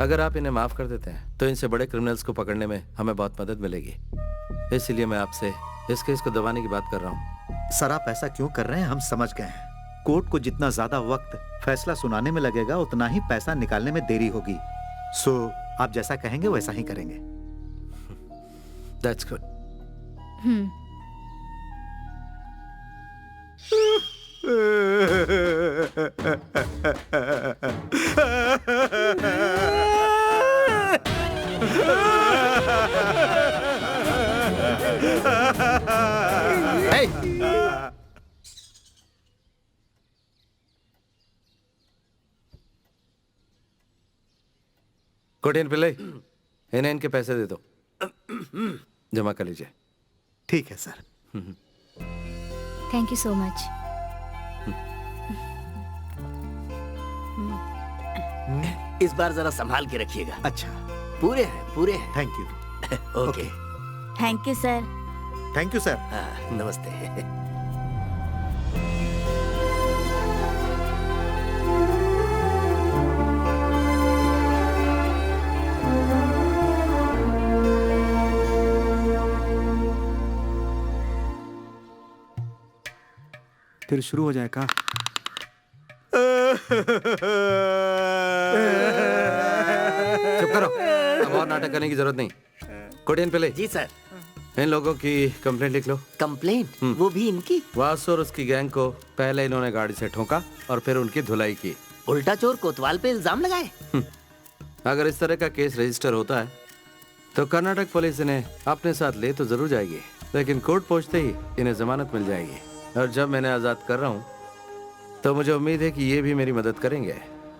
अगर आप इन्हें माफ कर देते हैं तो इनसे बड़े क्रिमिनल्स को पकड़ने में हमें बहुत मदद मिलेगी। इसलिए मैं आपसे इस केस को दबाने की बात कर रहा हूँ। सर आप ऐसा क्यों कर रहे हैं, हम समझ गए हैं। कोर्ट को जितना ज्यादा वक्त फैसला सुनाने में लगेगा, उतना ही पैसा निकालने में देरी होगी। सो आप जैसा कहेंगे वैसा ही करेंगे। That's good. कोटियन पिल्ले, इन्हें इनके पैसे दे दो, जमा कर लीजिए। ठीक है sir. Thank you so much. इस बार जरा संभाल के रखिएगा। अच्छा, पूरे हैं। Thank you. Okay. Thank you sir. Thank you sir. नमस्ते। फिर शुरू हो जाए का? चुप करो, अब और नाटक करने की जरूरत नहीं। कोटियन पिल्ले। जी सर। इन लोगों की कंप्लेंट लिख लो। कंप्लेंट? वो भी इनकी? वासु और उसकी गैंग को पहले इन्होंने गाड़ी से ठोका और फिर उनकी धुलाई की। उल्टा चोर कोतवाल पे इल्जाम लगाए। अगर इस तरह का केस रजिस्टर होता है तो कर्नाटक पुलिस इन्हें अपने साथ ले तो जरूर जाएगी, लेकिन कोर्ट पहुंचते ही इन्हें जमानत मिल जाएगी। और जब मैंने आजाद कर रहा हूँ तो मुझे उम्मीद है कि ये भी मेरी मदद करेंगे।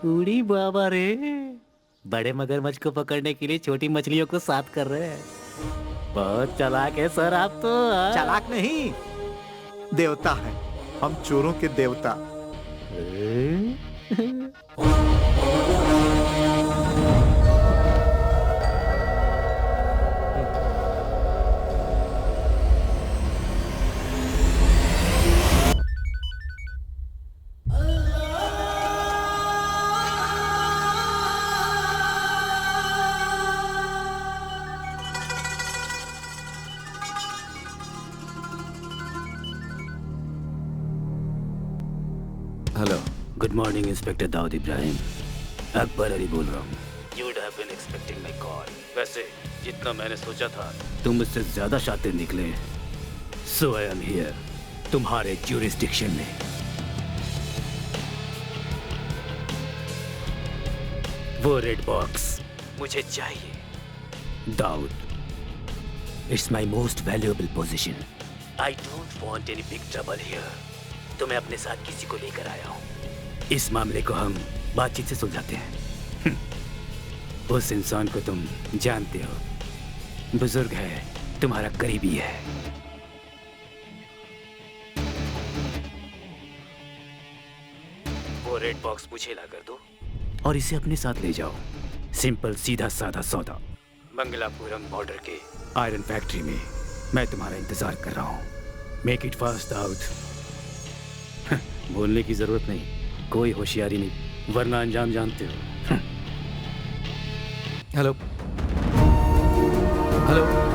उड़ी बाबा रे, बड़े मगरमच्छ को पकड़ने के लिए छोटी मछलियों को साथ कर रहे हैं। बहुत चालाक है सर आप तो। चालाक नहीं, देवता है हम, चोरों के देवता। Hello, good morning inspector Dawood Ibrahim. Akbar Ali बोल रहा हूँ। You would have been expecting my call. वैसे जितना मैंने सोचा था तुम मुझसे ज्यादा शातिर निकले। So I am here, तुम्हारे jurisdiction में। वो रेड बॉक्स मुझे चाहिए। Dawood, it's my most valuable position. I don't want any big trouble here. तो मैं अपने साथ किसी को लेकर आया हूँ। इस मामले को हम बातचीत से सुलझाते हैं। उस इंसान को तुम जानते हो, बुजुर्ग है, तुम्हारा करीबी है। वो रेड बॉक्स मुझे ला कर दो और इसे अपने साथ ले जाओ। सिंपल सीधा साधा सौदा। मंगलापुरम बॉर्डर के आयरन फैक्ट्री में मैं तुम्हारा इंतजार कर रहा हूँ। Make it fast Dawood. बोलने की जरूरत नहीं, कोई होशियारी नहीं, वरना अंजाम जानते हो। Hello hello.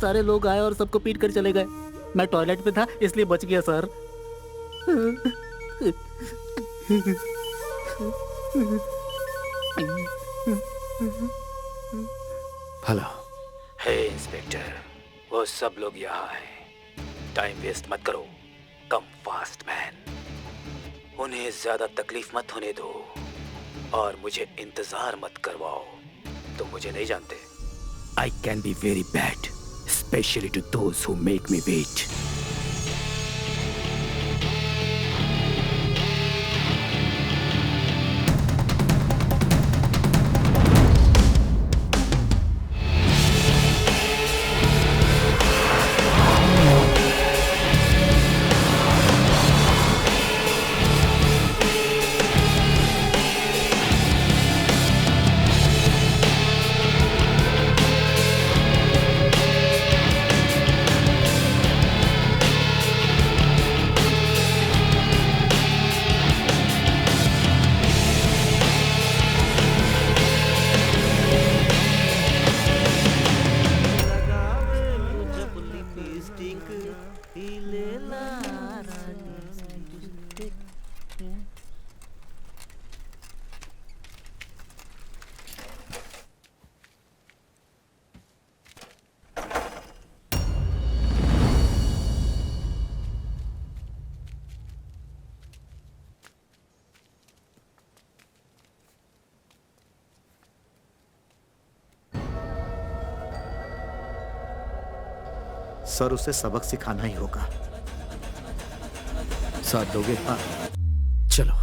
सारे लोग आए और सबको पीट कर चले गए। मैं टॉयलेट में था इसलिए बच गया सर। हेलो। हे इंस्पेक्टर, वो सब लोग यहाँ हैं। टाइम वेस्ट मत करो, कम फास्ट मैन। उन्हें ज्यादा तकलीफ मत होने दो और मुझे इंतजार मत करवाओ। तुम मुझे नहीं जानते। I can be very bad, especially to those who make me wait. Sir, उसे सबक सिखाना ही होगा। साथ दोगे? हाँ। चलो।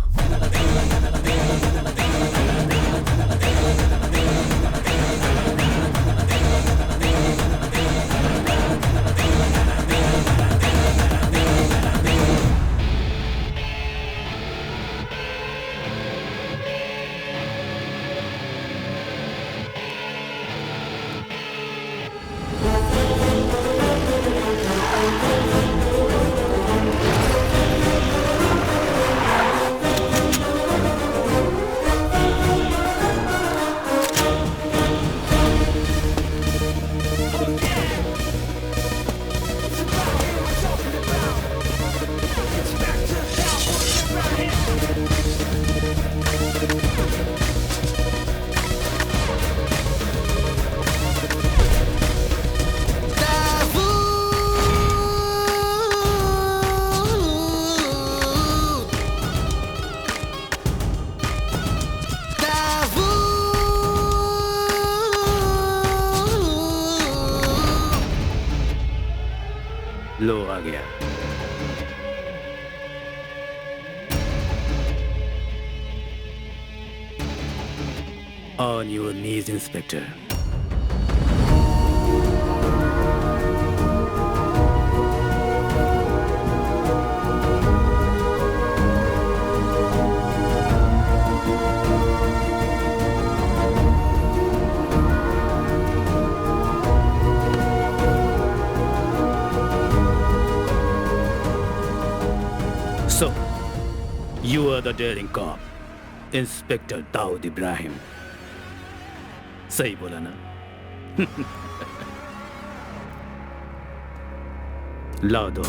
लो आ गया। On your knees, Inspector. So, you are the daring cop, Inspector Daud Ibrahim. सही बोला ना? ला दो।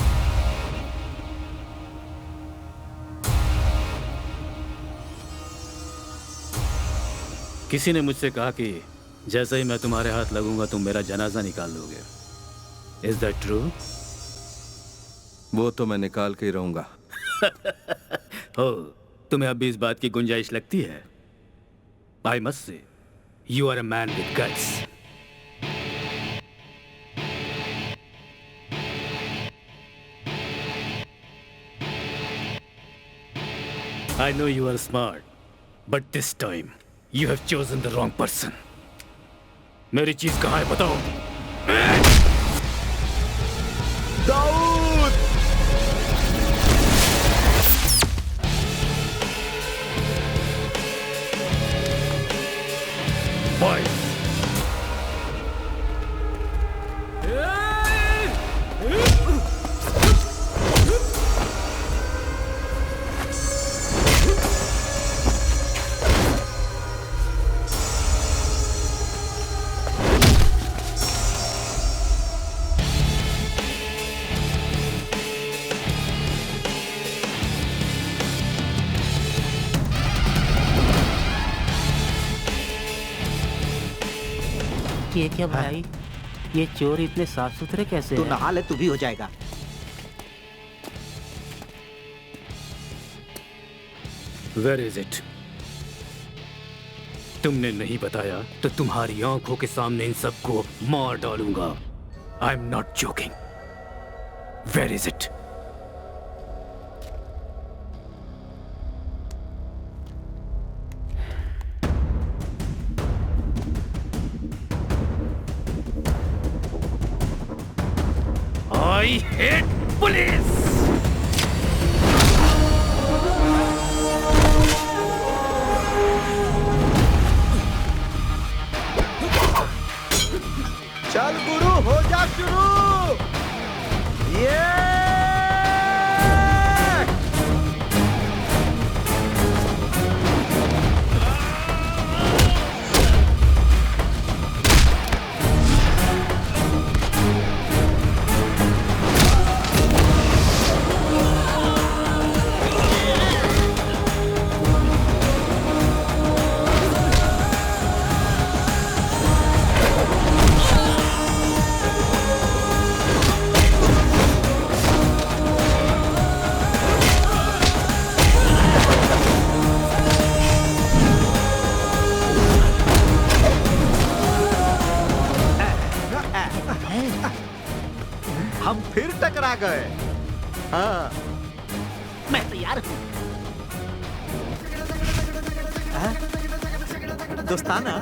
किसी ने मुझसे कहा कि जैसे ही मैं तुम्हारे हाथ लगूंगा तुम मेरा जनाजा निकाल लोगे। Is that true? वो तो मैं निकाल के ही रहूंगा। हो, तुम्हें अब भी इस बात की गुंजाइश लगती है? I must say, you are a man with guts. I know you are smart, but this time you have chosen the wrong person. मेरी चीज कहाँ है बताओ? दाऊद! Boys! ये क्या भाई? ये चोर इतने साफ सुथरे कैसे तू हैं? नहा ले, तू भी हो जाएगा। Where is it? तुमने नहीं बताया तो तुम्हारी आंखों के सामने इन सबको मार डालूंगा। I'm not joking. Where is it? I hate police! चल गुरु, हो जा शुरू। ये हम फिर टकरा गए। हाँ, मैं तैयार हूँ। दोस्ताना।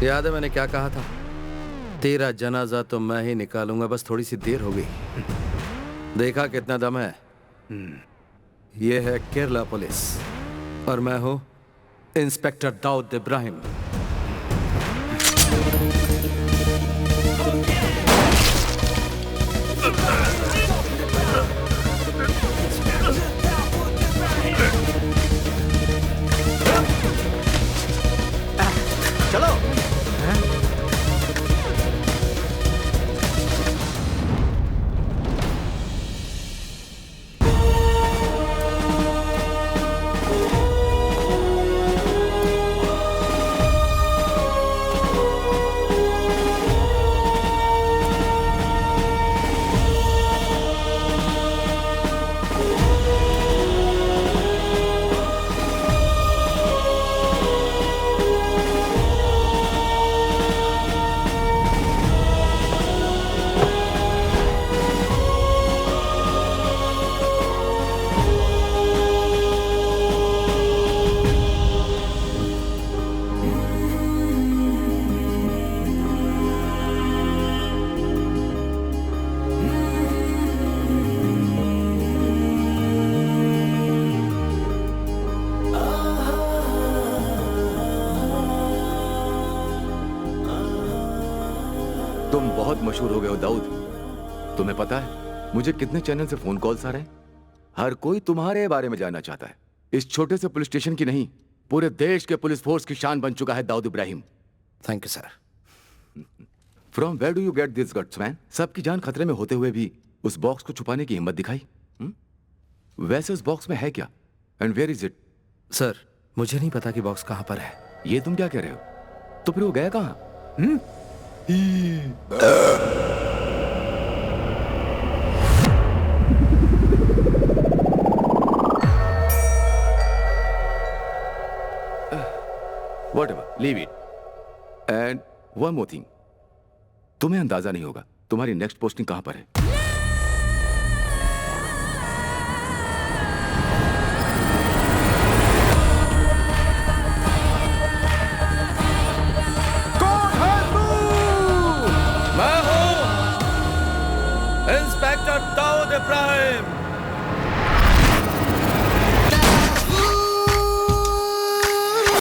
याद है मैंने क्या कहा था? तेरा जनाजा तो मैं ही निकालूंगा, बस थोड़ी सी देर हो गई। देखा कितना दम है। ये है केरला पुलिस और मैं हूं इंस्पेक्टर दाऊद इब्राहिम। चलो। तुम बहुत मशहूर हो गए हो दाऊद। तुम्हें पता है मुझे कितने चैनल से फोन कॉल्स आ रहे हैं? हर कोई तुम्हारे बारे में जानना चाहता है। इस छोटे से पुलिस स्टेशन की नहीं, पूरे देश के पुलिस फोर्स की शान बन चुका है Dawood Ibrahim. Thank you sir. From where do you get this guts man? सबकी जान खतरे में होते हुए भी उस बॉक्स को छुपाने की हिम्मत दिखाई। वैसे उस बॉक्स में है क्या? And where is it? Sir मुझे नहीं पता कि बॉक्स कहां पर है। ये तुम क्या कह रहे हो? तो फिर वो गया कहां? Whatever, leave it. And one more thing. तुम्हें अंदाजा नहीं होगा तुम्हारी नेक्स्ट पोस्टिंग कहां पर है। मैं हूं इंस्पेक्टर दाऊद इब्राहिम।